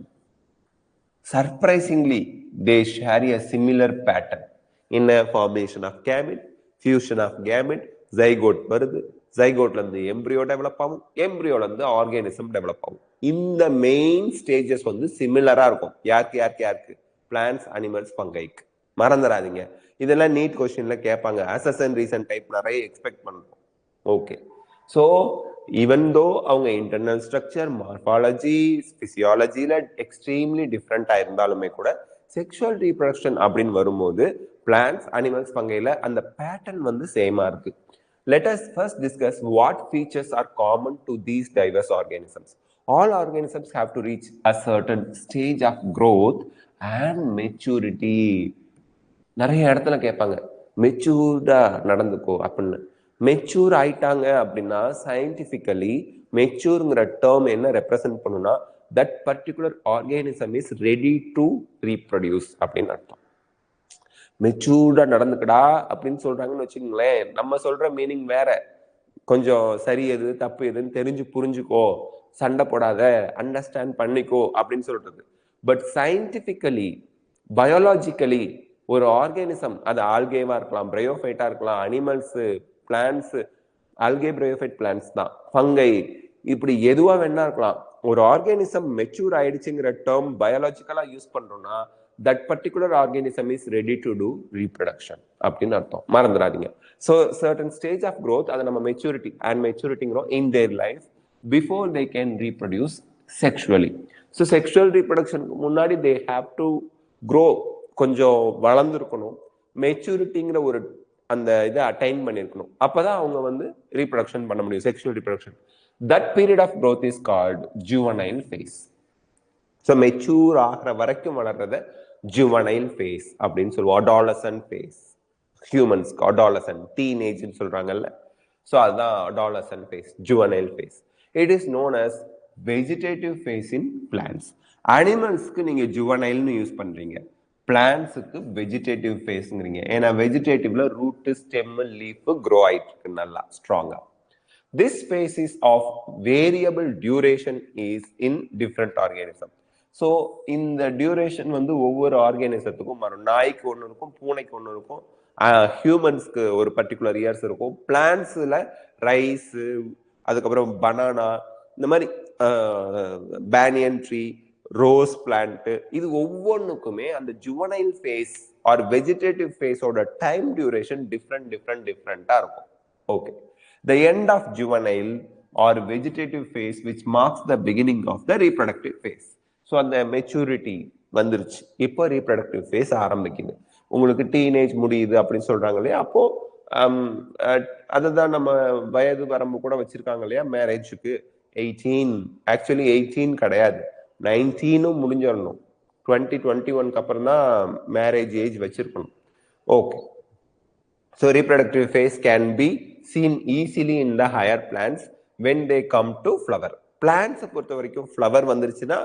surprisingly, they share a similar pattern in a formation of gamete, fusion of gamete, zygote வருது, ஜைகோட்ல இருந்து embryo develop ஆகும், எம்பிரியோல இருந்து organism develop ஆகும். இந்த main stages வந்து சிமிலரா இருக்கும். யாருக்கு? பிளான்ஸ், அனிமல்ஸ், ஃபங்கைக்கு. மறந்துடாதீங்க. இதெல்லாம் நீட் கொஸ்டின்ல கேட்பாங்க. அசன் ரீசன் டைப் நிறைய எக்ஸ்பெக்ட் பண்ணுறோம். ஓகே. ஸோ ஈவன் தோ அவங்க இன்டர்னல் ஸ்ட்ரக்சர், மார்பாலஜி, பிசியாலஜியில எக்ஸ்ட்ரீம்லி டிஃப்ரெண்டா இருந்தாலுமே கூட செக்ஷுவல் ரீப்ரடக்ஷன் அப்படின்னு வரும்போது பிளான்ஸ், அனிமல்ஸ், ஃபங்கைல அந்த பேட்டர்ன் வந்து சேமா இருக்கு. Let us first discuss what features are common to these diverse organisms. All organisms have to reach a certain stage of growth and maturity. நிறைய இடத்துல கேட்பாங்க மெச்சூர்டா நடந்துக்கோ அப்படின்னு. மெச்சூர் ஆயிட்டாங்க அப்படின்னா சயின்டிபிக்கலி மெச்சூர்ங்கிற டேர்ம் என்ன ரெப்ரசன்ட் பண்ணுனா that particular organism is ready to reproduce அப்படின்னு அர்த்தம். மெச்சூர்டா நடந்துக்கடா அப்படின்னு சொல்றாங்கன்னு வச்சுக்கோங்களேன். நம்ம சொல்ற மீனிங் வேற. கொஞ்சம் சரி எது தப்பு எதுன்னு தெரிஞ்சு புரிஞ்சுக்கோ, சண்டை போடாத, அண்டர்ஸ்டாண்ட் பண்ணிக்கோ அப்படின்னு சொல்றது. பட் சயின்டிபிக்கலி பயாலஜிக்கலி ஒரு ஆர்கானிசம், அது ஆல்கேவா இருக்கலாம், பிரயோஃபைட்டா இருக்கலாம், animals, plants, algae bryophyte plants தான், ஃபங்கை, இப்படி எதுவா வேணா இருக்கலாம். ஒரு ஆர்கானிசம் மெச்சூர் ஆயிடுச்சுங்கிற டேர்ம் பயாலஜிக்கலா யூஸ் பண்றோம்னா that particular organism is ready to do reproduction அப்படின்னு அர்த்தம். மறந்துடாதீங்க. So certain stage of growth, அது நம்ம maturity and maturity in their life before they can reproduce sexually. So sexual reproduction முன்னாடி they have to grow, கொஞ்சம் வளர்ந்துருக்கணும், மெச்சூரிட்டிங்கிற ஒரு அந்த இதை அட்டைன் பண்ணிருக்கணும். அப்பதான் அவங்க வந்து ரீப்ரொடக்ஷன் பண்ண முடியும், sexual reproduction. That period of growth is called juvenile phase. So mature ஆகிற வரைக்கும் வளர்றத ஜுவனைல் ஃபேஸ் அப்படின்னு சொல்லுவோம். அடாலசன்ட் ஃபேஸ் ஹியூமன்ஸ்க்கு, அடாலசன்ட் டீனேஜ்னு சொல்றாங்கல்ல, ஸோ அதுதான் adolescent phase, juvenile phase. It is known as vegetative phase in plants. அனிமல்ஸ்க்கு நீங்க ஜுவனைல்னு யூஸ் பண்றீங்க, பிளான்ஸுக்கு வெஜிடேட்டிவ் ஃபேஸ்ங்கிறீங்க. ஏன்னா வெஜிடேட்டிவ்ல ரூட், ஸ்டெம், லீஃப் க்ரோ ஆயிட்டு இருக்கு நல்லா ஸ்ட்ராங்கா. This phase is of variable duration is in different organisms. So இந்த டியூரேஷன் வந்து ஒவ்வொரு ஆர்கானிசத்துக்கும் வரும். நாய்க்கு ஒன்று இருக்கும், பூனைக்கு ஒன்று இருக்கும், ஹியூமன்ஸ்க்கு ஒரு பர்டிகுலர் இயர்ஸ் இருக்கும். பிளான்ட்ஸில் ரைஸ், அதுக்கப்புறம் பனானா, இந்த மாதிரி பேனியன் ட்ரீ, ரோஸ் பிளான்ட், இது ஒவ்வொன்றுக்குமே அந்த ஜுவனைல் ஃபேஸ் ஆர் வெஜிடேட்டிவ் ஃபேஸோட டைம் டியூரேஷன் டிஃப்ரெண்டா இருக்கும். Okay, the end of juvenile or vegetative phase which marks the beginning of the reproductive phase. So அந்த மெச்சூரிட்டி வந்துருச்சு, இப்போ ரீப்ரொடக்டிவ் ஃபேஸ் ஆரம்பிக்குது. உங்களுக்கு டீனேஜ் முடியுது அப்படின்னு சொல்றாங்க இல்லையா, அப்போ அதுதான் நம்ம வயது வரம்பு கூட வச்சிருக்காங்க இல்லையா மேரேஜுக்கு. 18, ஆக்சுவலி 18 கிடையாது, 19 முடிஞ்சிடணும். 2021 அப்புறம் தான் மேரேஜ் ஏஜ் வச்சிருக்கணும். Okay, so reproductive phase can be seen easily in the higher plants when they come to flower. Plants பொறுத்த வரைக்கும் flower வந்துருச்சுன்னா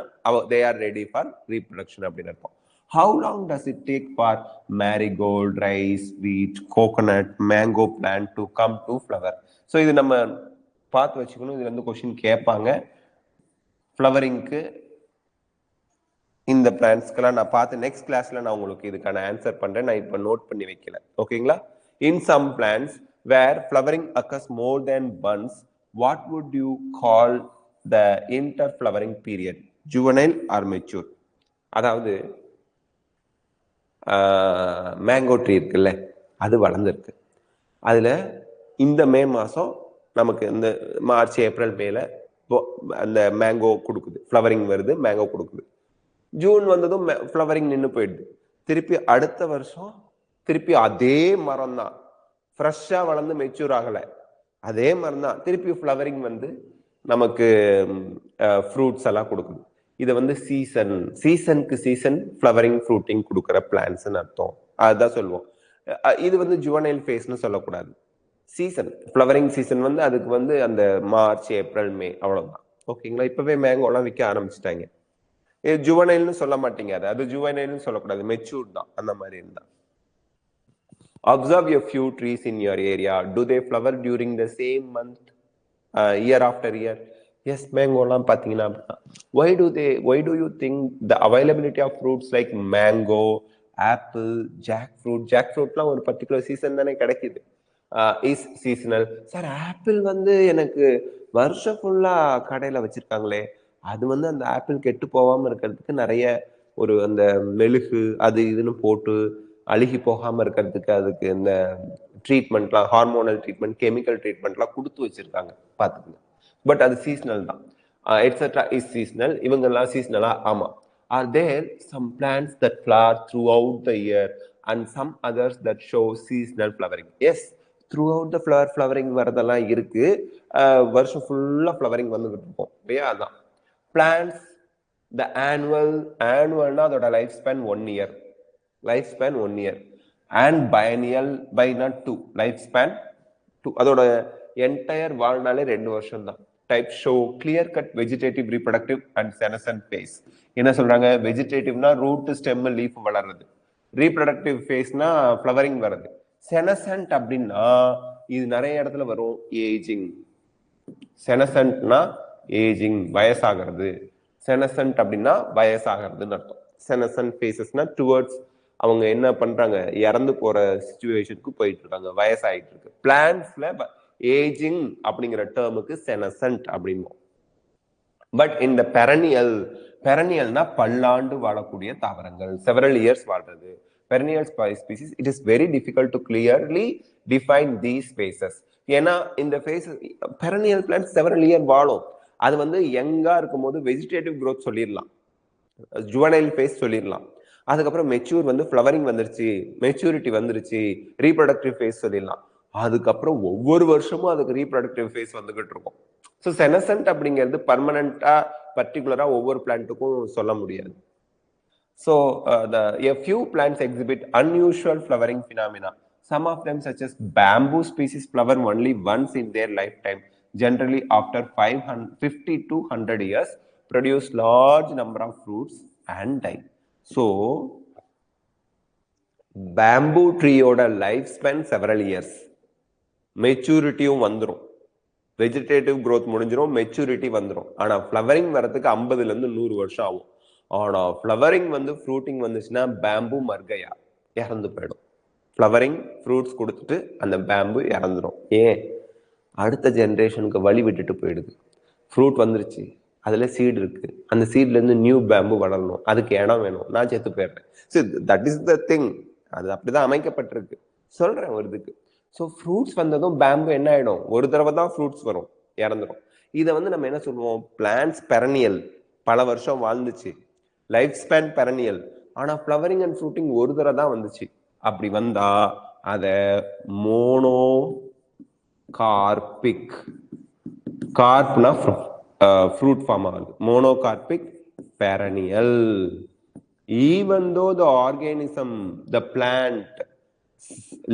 they are ready for reproduction அப்படின்னு அர்த்தம். How long does it take for marigold, rice, wheat, coconut, mango plant to come to flower? So இது நம்ம பார்த்து வச்சுக்கணும். இது வந்து கொஸ்டின் கேட்பாங்க. ஃப்ளவரிங்க்கு இந்த பிளான்ஸ்க்கெல்லாம் நான் பார்த்து நெக்ஸ்ட் கிளாஸ்ல நான் உங்களுக்கு இதுக்கான ஆன்சர் பண்றேன். நான் இப்போ நோட் பண்ணி வைக்கல, ஓகேங்களா? In some plants where flowering occurs more than once, what would you call the interflowering period? Juvenile or mature? அதாவது மேங்கோ ட்ரீ இருக்குல்ல, அது வளர்ந்துருக்கு. அதில் இந்த மே மாதம் நமக்கு இந்த மார்ச், ஏப்ரல், மேல அந்த மேங்கோ கொடுக்குது, ஃப்ளவரிங் வருது, மேங்கோ கொடுக்குது. ஜூன் வந்ததும் ஃப்ளவரிங் நின்று போயிடுது. திருப்பி அடுத்த வருஷம் திருப்பி அதே மரம் தான், ஃப்ரெஷ்ஷாக வளர்ந்து மெச்சூர் ஆகலை, அதே மரம் தான் திருப்பி ஃப்ளவரிங் வந்து நமக்கு ஃப்ரூட்ஸ் எல்லாம் கொடுக்குது. இதை வந்து சீசனுக்கு சீசன் ஃப்ளவரிங் ஃப்ரூட்டிங் கொடுக்குற பிளான்ட்ஸ்ன்னு அர்த்தம். அதுதான் சொல்லுவோம். இது வந்து ஜுவனைல் ஃபேஸ்னு சொல்லக்கூடாது. சீசன், ஃப்ளவரிங் சீசன் வந்து அதுக்கு வந்து அந்த மார்ச், ஏப்ரல், மே, அவ்வளோதான். ஓகேங்களா? இப்போவே மேங்கோலாம் விற்க ஆரம்பிச்சிட்டாங்க. ஜுவனைல்னு சொல்ல மாட்டீங்க, அது ஜுவனைல்னு சொல்லக்கூடாது, மெச்சூர்ட் தான். அந்த மாதிரி இருந்தா observe a few trees in your area. Do they flower during the same month, year after year? Yes, மேங்கோலாம் பார்த்தீங்கன்னா why do you think the availability of fruits like mango, apple, jackfruitலாம் ஒரு பர்டிகுலர் சீசன் தானே கிடைக்குது, is seasonal? Sir apple வந்து எனக்கு வருஷம் ஃபுல்லா கடையில் வச்சிருக்காங்களே, அது வந்து அந்த ஆப்பிள் கெட்டு போகாமல் இருக்கிறதுக்கு நிறைய ஒரு அந்த மெழுகு அது இதுன்னு போட்டு அழுகி போகாமல் இருக்கிறதுக்கு அதுக்கு இந்த ட்ரீட்மெண்ட்லாம், ஹார்மோனல் ட்ரீட்மெண்ட், கெமிக்கல் ட்ரீட்மெண்ட்லாம் கொடுத்து வச்சிருக்காங்க, பார்த்துக்குங்க. பட் அது சீசனல் தான். Etcetera is seasonal. இவங்கெல்லாம் சீசனலா? ஆமாம். Are there some plants that flower throughout the year and some others that show seasonal flowering? Yes, throughout the flowering வரதெல்லாம் இருக்கு. வருஷம் ஃபுல்லாக ஃப்ளவரிங் வந்துகிட்டு இருக்கும் இல்லையா, அதான் பிளான்ஸ். த ஆனுவல்னா அதோட life span 1 year, and biennial, பைனா 2, லைஃப் ஸ்பேன் 2, அதோட என்டையர் வாழ்நாளே 2 வருஷம் தான். Type show clear cut vegetative, reproductive and senescent phase. என்ன சொல்றாங்க? வெஜிடேட்டிவ்னா ரூட், ஸ்டெம், லீஃப் வளர்றது. ரீப்ரொடக்டிவ் ஃபேஸ்னா ஃப்ளவரிங் வருது. செனசன்ட் அப்படின்னா இது நிறைய இடத்துல வரும், ஏஜிங். செனசன்ட்னா ஏஜிங், வயசாகிறது. செனசன்ட் அப்படின்னா வயசாகிறதுன்னு அர்த்தம். செனசன்ட் ஃபேசஸ்னா டுவர்ட்ஸ் அவங்க என்ன பண்றாங்க, இறந்து போற சிச்சுவேஷனுக்கு போயிட்டு இருக்காங்க, வயசாயிட்டு இருக்கு. பிளான்ட்ஸ்ல ஏஜிங் அப்படிங்கிற டேர்முக்கு செனசன்ட் அப்படிம்போம். பட் இந்த பெரனியல்னா பல்லாண்டு வாழக்கூடிய தாவரங்கள், செவரல் இயர்ஸ் வாழ்றது. perennial species, it is very difficult to clearly define these phases. ஏன்னா இந்த phases perennial plants several year வாழும். அது வந்து யங்கா இருக்கும்போது வெஜிடேட்டிவ் growth சொல்லிடலாம், ஜுவனைல் ஃபேஸ் சொல்லிடலாம். அதுக்கப்புறம் மெச்சூர் வந்து ஃப்ளவரிங் வந்துருச்சு, மெச்சூரிட்டி வந்துருச்சு, ரீப்ரொடக்டிவ் ஃபேஸ் சொல்லிடலாம். அதுக்கப்புறம் ஒவ்வொரு வருஷமும் அதுக்கு ரீப்ரொடக்டிவ் ஃபேஸ் வந்துகிட்டு இருக்கும். ஸோ செனசன்ட் அப்படிங்கிறது பர்மனண்டா பர்டிகுலரா ஒவ்வொரு பிளான்ட்டுக்கும் சொல்ல முடியாது. So a few plants exhibit unusual flowering phenomena. Some of them, such as bamboo species, flower only once in their lifetime, generally after 50 to 100 years, produce large number of fruits and die. So bamboo tree oda lifespan several years. Maturity வந்துரும், vegetative growth முடிஞ்சிரும், maturity வந்துடும். ஆனா flowering வரதுக்கு 50 ல இருந்து 100 வருஷம் ஆகும். ஆனா ஃப்ளவரிங் வந்து ஃப்ரூட்டிங் வந்துச்சுன்னா பேம்பு மர்கையா இறந்து போயிடும். ஃப்ளவரிங் ஃப்ரூட்ஸ் கொடுத்துட்டு அந்த பேம்பு இறந்துடும். ஏன்? அடுத்த ஜென்ரேஷனுக்கு வழி விட்டுட்டு போயிடுது. ஃப்ரூட் வந்துருச்சு, அதுல சீடு இருக்கு, அந்த சீட்ல இருந்து நியூ பேம்பு வளரணும், அதுக்கு இடம் வேணும், நான் செத்து போயிடுறேன். So that is the thing, அது அப்படிதான் அமைக்கப்பட்டிருக்கு. சொல்றேன் ஒரு இதுக்கு. ஸோ ஃப்ரூட்ஸ் வந்ததும் பேம்பு என்ன ஆயிடும், ஒரு தடவை தான் ஃப்ரூட்ஸ் வரும், இறந்துடும். இதை வந்து நம்ம என்ன சொல்லுவோம், பிளான்ட்ஸ் பெரனியல், பல வருஷம் வாழ்ந்துச்சு, லைஃப் ஸ்பேன் பெரனியல். ஆனா ஃப்ளவரிங் அண்ட் ஃப்ரூட்டிங் ஒரு தடவை தான் வந்துச்சு. அப்படி வந்தா அத மோனோ கார்பிக், கார்ப்னா ஃப்ரூட் ஃபார்ம் ஆகுது, monocarpic perennial. Even though the organism, the plant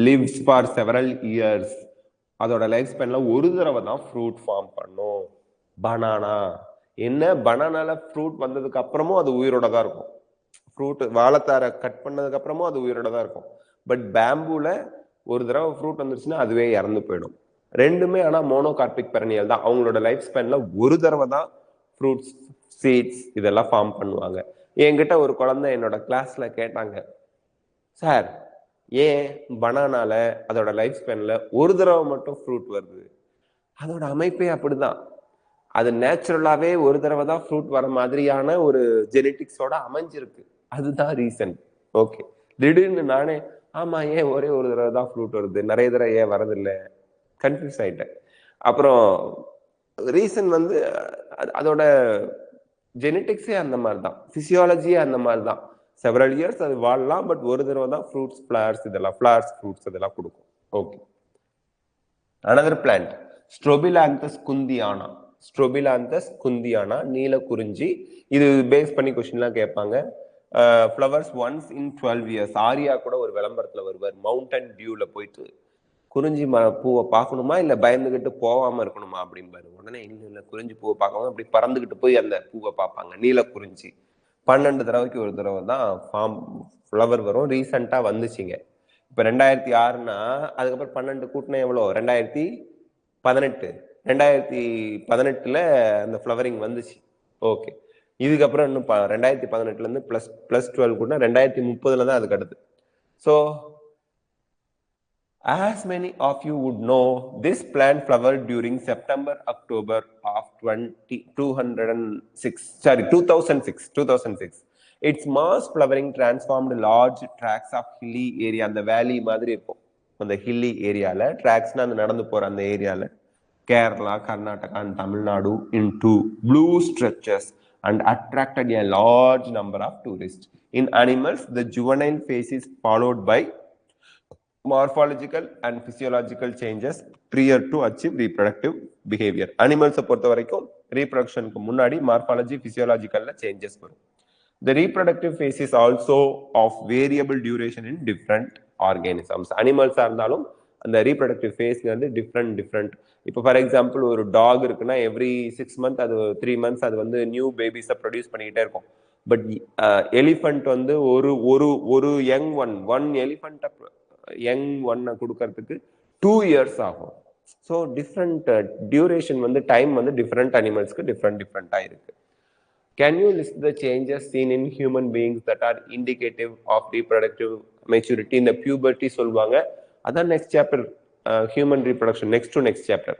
lives for several years, அதோட லைஃப் ஸ்பேன்ல ஒரு தடவை தான் ஃப்ரூட் ஃபார்ம் பண்ணும். பனானா என்ன, பனானால ஃப்ரூட் வந்ததுக்கு அப்புறமும் அது உயிரோட தான் இருக்கும். ஃப்ரூட் வாழைத்தார கட் பண்ணதுக்கு அப்புறமும் அது உயிரோட தான் இருக்கும். பட் பேம்பூல ஒரு தடவை ஃப்ரூட் வந்துருச்சுன்னா அதுவே இறந்து போயிடும். ரெண்டுமே ஆனா மோனோகார்பிக் பெரனியல் தான். அவங்களோட லைஃப் ஸ்பேன்ல ஒரு தடவை தான் ஃப்ரூட்ஸ், சீட்ஸ் இதெல்லாம் ஃபார்ம் பண்ணுவாங்க. என்கிட்ட ஒரு குழந்தை என்னோட கிளாஸ்ல கேட்டாங்க, சார் ஏன் பனானால அதோட லைஃப் ஸ்பேன்ல ஒரு தடவை மட்டும் ஃப்ரூட் வருது? அதோட அமைப்பே அப்படிதான், அது நேச்சுரலாவே ஒரு தடவை தான் ஃப்ரூட் வர மாதிரியான ஒரு ஜெனட்டிக்ஸோட அமைஞ்சிருக்கு. அதுதான் ரீசன். ஓகே, திடீர்னு நானே ஆமா ஏன் ஒரே ஒரு தடவை தான் ஃப்ரூட் வருது, நிறைய தடவை ஏன் வரதில்லை, கன்ஃபியூஸ் ஆயிட்டேன். அப்புறம் ரீசன் வந்து அதோட ஜெனட்டிக்ஸே அந்த மாதிரி தான், பிசியாலஜியே அந்த மாதிரி தான். செவரல் இயர்ஸ் அது வாழலாம், பட் ஒரு தடவை தான் ஃப்ரூட்ஸ், ஃபிளவர்ஸ் இதெல்லாம், ஃபிளவர்ஸ் ஃப்ரூட்ஸ் இதெல்லாம் கொடுக்கும். Okay, another plant strobilanthes kunthiana. Strobilanthes kunthiana, நீல குறிஞ்சி. இது பேஸ் பண்ணி கொஸ்டின்லாம் கேட்பாங்க. Flowers once in 12 years. Arya கூட ஒரு விளம்பரத்துல வருவார், மவுண்டன் டியூல போயிட்டு குறிஞ்சி பூவை பார்க்கணுமா இல்ல பயந்துகிட்டு போகாம இருக்கணுமா அப்படின்பாரு. உடனே இல்ல குறிஞ்சி பூவை பார்க்காம அப்படி பறந்துகிட்டு போய் அந்த பூவை பார்ப்பாங்க, நீல குறிஞ்சி. 12 தடவைக்கு ஒரு தடவை தான் ஃபார்ம் ஃப்ளவர் வரும். ரீசெண்டா வந்துச்சுங்க, இப்ப 2006னா அதுக்கப்புறம் 12 கூட்டினா எவ்வளோ, 2018. 2018ல அந்த ஃப்ளவரிங் வந்துச்சு. ஓகே, இதுக்கப்புறம் இன்னும் 2018ல இருந்து பிளஸ் 12 கூட்டினா 2030ல தான் அதுக்கு அடுத்து. So as many of you would know, this plant flowered during September-October of 2006. Its mass flowering transformed large tracts of hilly area. அந்த வேலி மாதிரி இருக்கும், அந்த hilly ஏரியால, ட்ராக்ஸ்னா அந்த நடந்து போற அந்த ஏரியால, Kerala, Karnataka and Tamil Nadu, into blue stretches and attracted a large number of tourists. In animals, the juvenile phase is followed by morphological and physiological changes prior to achieve reproductive behavior. Animals பொறுத்த வரைக்கும் reproductionக்கு முன்னாடி morphology, physiological changes வரும். The reproductive phase is also of variable duration in different organisms. Animals இருந்தாலும் அந்த reproductive phase வந்து different. இப்போ for example ஒரு talk இருக்குன்னா எவ்ரி 6 months அது 3 months அது வந்து நியூ பேபிஸை ப்ரொடியூஸ் பண்ணிக்கிட்டே இருக்கும். பட் எலிஃபண்ட் வந்து ஒரு ஒரு ஒரு யங் ஒன் எலிஃபண்ட் யங் ஒன்னை கொடுக்கறதுக்கு 2 years ஆகும். ஸோ டிஃப்ரெண்ட் டியூரேஷன் வந்து டைம் வந்து டிஃப்ரெண்ட் அனிமல்ஸ்க்கு டிஃப்ரெண்டா இருக்கு. Can you list the changes seen in human beings that are indicative of reproductive maturity? In the puberty சொல்வாங்க. அதான் next chapter human reproduction next chapter.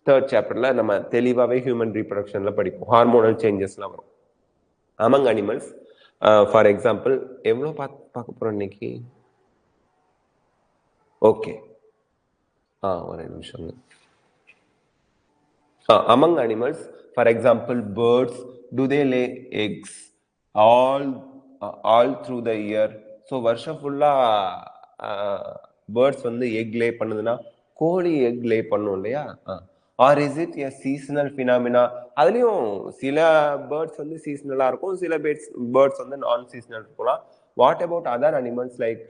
Third chapterல நம்ம தெளிவாவே human reproductionல படிப்போம். Hormonal சேஞ்சஸ்லாம் வரும். Among animals, for example, எவ்வளோ பார்க்க போறோம் இன்னைக்கு? Okay, ஒரு நிமிஷம். Among animals, for example, birds, do they lay eggs all through the year? So வருஷம் ஃபுல்லா பேர்ட்ஸ் வந்து எக் லே பண்ணுதுன்னா கோழி எக் லே பண்ணும் இல்லையா? Or is it a seasonal phenomena? அதுலயும் சில பேர்ட்ஸ் வந்து சீசனலா இருக்கும், சில பேர்ட்ஸ் வந்து நான் சீசனல் இருக்கலாம். What about other animals like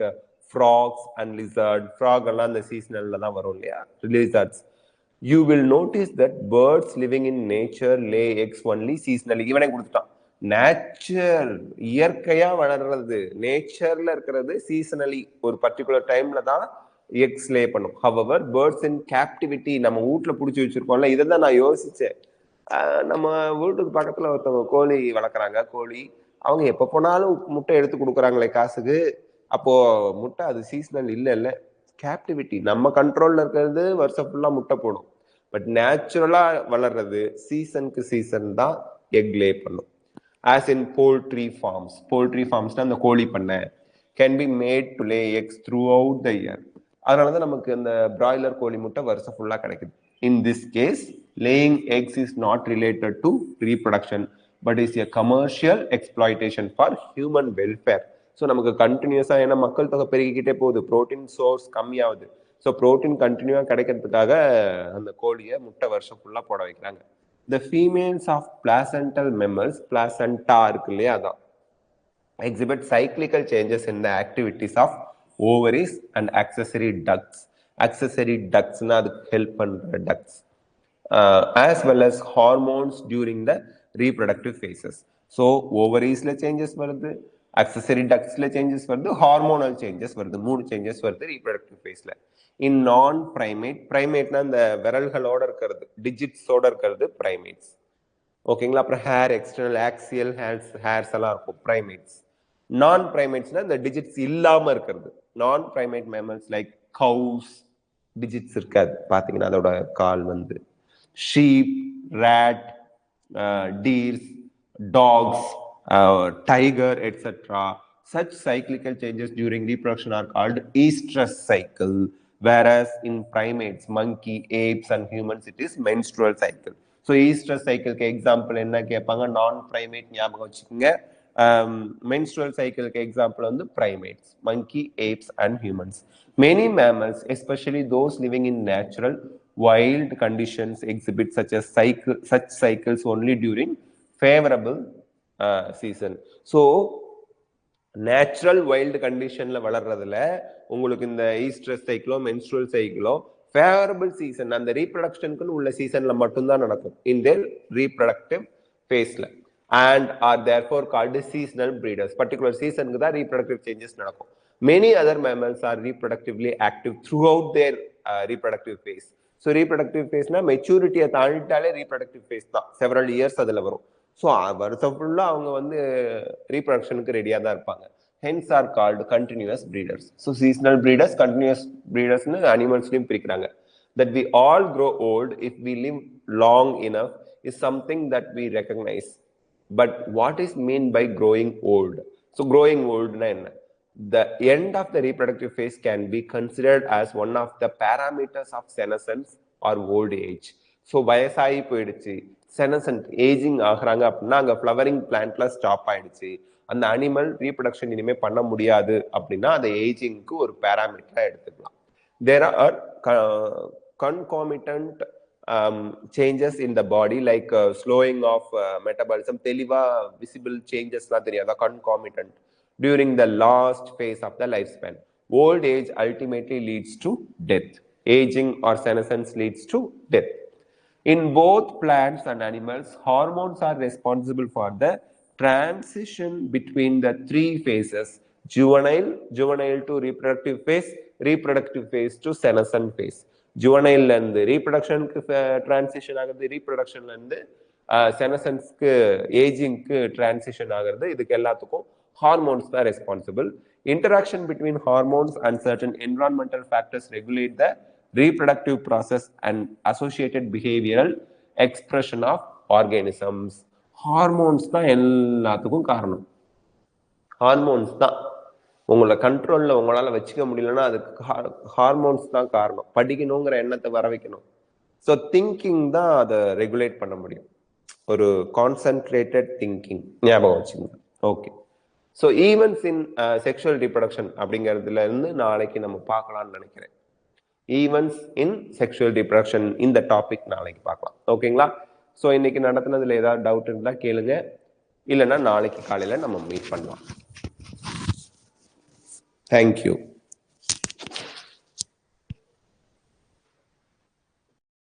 frogs and lizard? Frog எல்லாம் அந்த சீசனல்ல தான் வரும் இல்லையா? Lizards. You will notice that birds living in nature lay eggs only seasonally. இவனே கொடுத்துட்டான். நேச்சர் இயற்கையா வளர்றது, நேச்சர்ல இருக்கிறது சீசனலி ஒரு பர்டிகுலர் டைம்ல தான் எக்ஸ் லே பண்ணும். However, birds in captivity, நம்ம வீட்டுல புடிச்சு வச்சிருக்கோம்ல, இதை தான் நான் யோசிச்சேன். நம்ம வீட்டுக்கு பக்கத்துல ஒருத்தவங்க கோழி வளர்க்குறாங்க. கோழி அவங்க எப்ப போனாலும் முட்டை எடுத்து கொடுக்குறாங்களே காசுக்கு. அப்போ முட்டை அது சீசனல் இல்ல கேப்டிவிட்டி. நம்ம கண்ட்ரோல்ல இருக்கிறது வருஷம் ஃபுல்லா முட்டை போடும். பட் நேச்சுரலா வளர்றது சீசனுக்கு சீசன் தான் எக் லே பண்ணும். ஆஸ் இன் போல்ட்ரி ஃபார்ம்ஸ் அந்த கோழி பண்ணை can be made to lay eggs throughout the year. அதனாலதான் நமக்கு அந்த பிராய்லர் கோழி முட்டை வருஷம் ஃபுல்லா கிடைக்குது. In this case laying eggs is not related to reproduction but is a commercial exploitation for human welfare. So நமக்கு கண்டினியூஸா, ஏன்னா மக்கள் தொகை பெருகிக்கிட்டே போகுது, ப்ரோட்டீன் சோர்ஸ் கம்மியாகுது. ஸோ ப்ரோட்டீன் கண்டினியூவா கிடைக்கிறதுக்காக அந்த கோழியை முட்டை வருஷம் ஃபுல்லா போட வைக்கிறாங்க. The females of placental mammals, placenta இருக்கு இல்லையா, அதான் exhibit cyclical changes in the activities of ovaries and accessory ducts. Accessory ducts na adu help பண்ற ducts, as well as hormones during the reproductive phases. So ovaries la changes varudhu, accessory ducts la changes varudhu, hormonal changes varudhu, மூணு changes varudhu reproductive phase la. In non primate na அந்த விரல்களோட இருக்கிறது, digits ஓட இருக்கிறது primates. ஓகேங்களா. அப்புறம் hair, external axial hairs எல்லாம் இருக்கும் primates. நான் பிரைமேட்ஸ்னா இந்த டிஜிட்ஸ் இல்லாம இருக்கிறது. Non primate mammals like cows digits இருக்காது, பாத்தீங்கன்னா அதோட கால் வந்து. Sheep, rat, deers, dogs, tiger etcetera. Such cyclical changes during reproduction are called estrus cycle, whereas in primates, monkey, apes and humans it is menstrual cycle. So oestrous சைக்கிளுக்கு example என்ன கேட்பாங்க? நான் primate ஞாபகம் வச்சுக்கோங்க. மென்ஸ்ட்ரல் சைக்கிளுக்கு example வந்து primates, monkey, apes and humans. Many mammals, especially those living in natural wild conditions, exhibit such cycles only during favorable season. So natural wild கண்டிஷன்ல வளர்றதுல உங்களுக்கு இந்த ஈஸ்டர் சைக்கிளோ மென்ஸ்ட்ரல் சைக்கிளோ ஃபேவரபிள் சீசன், அந்த ரீப்ரொடக்ஷனுக்கு உள்ள சீசன்ல மட்டும்தான் நடக்கும், இன் தேர் ரீப்ரொடக்டிவ் ஃபேஸ்ல. And are therefore called seasonal breeders. Particular சீசனுக்கு தான் ரீப்ரொடக்டிவ் சேஞ்சஸ் நடக்கும். Many other mammals are reproductively active throughout their reproductive phase. So reproductive ஃபேஸ்னா மெச்சூரிட்டியை தாண்டிட்டாலே ரீப்ரொடக்டிவ் ஃபேஸ் தான், செவரல் இயர்ஸ் அதுல வரும். ஸோ வருஷம் ஃபுல்லா அவங்க வந்து ரீப்ரொடக்ஷனுக்கு ரெடியா தான் இருப்பாங்க. hence are called continuous breeders. So seasonal breeders, continuous breeders னு அனிமல்ஸ்லயும் பிரிக்கிறாங்க. That we all grow old if we live long enough is something that we recognize. But what is mean by growing old? So growing old na enna? The end of the reproductive phase can be considered as one of the parameters of senescence or old age. So வயசாகி போயிடுச்சு, செனசன்ட் ageing ஆகுறாங்க அப்படின்னா அங்க flowering பிளான்ட்ல stop ஆயிடுச்சு, அந்த animal reproduction இனிமே பண்ண முடியாது அப்படின்னா அதை ஏஜிங்க்கு ஒரு பேராமீட்டரா எடுத்துக்கலாம். There are concomitant changes in the body like slowing of metabolism. தெளிவா visible changesலாம் தெரியாதா? concomitant during the last phase of the lifespan. Old age ultimately leads to death. Aging or senescence leads to death. In both plants and animals, hormones are responsible for the transition between the three phases: juvenile to reproductive phase, reproductive phase to senescent phase. Juvenile and reproduction transition ஆகுது, reproduction and senescence aging transition ஆகுது. இதுக்கு எல்லாத்துக்கும் hormones தான் responsible. Interaction between hormones and certain environmental factors regulate the reproductive process and associated behavioral expression of organisms. Hormones தான் எல்லாத்துக்கும் காரணம். Hormones தான் உங்களை கண்ட்ரோலில் உங்களால் வச்சுக்க முடியலன்னா அதுக்கு ஹார்மோன்ஸ் தான் காரணம். படிக்கணுங்கிற எண்ணத்தை வர வைக்கணும். ஸோ திங்கிங் தான் அதை ரெகுலேட் பண்ண முடியும். ஒரு கான்சன்ட்ரேட்டட் திங்கிங் ஞாபகம் வச்சுங்க. ஓகே, ஸோ ஈவென்ட்ஸ் இன் செக்ஷுவல் ரீப்ரொடக்ஷன் அப்படிங்கிறதுல இருந்து நாளைக்கு நம்ம பார்க்கலாம்னு நினைக்கிறேன். ஈவென்ட்ஸ் இன் செக்ஷுவல் ரீப்ரொடக்ஷன் இந்த டாபிக் நாளைக்கு பார்க்கலாம். ஓகேங்களா? ஸோ இன்னைக்கு நடத்துனதுல ஏதாவது டவுட் இருந்தால் கேளுங்க, இல்லைன்னா நாளைக்கு காலையில் நம்ம மீட் பண்ணலாம். தேங்க்யூ.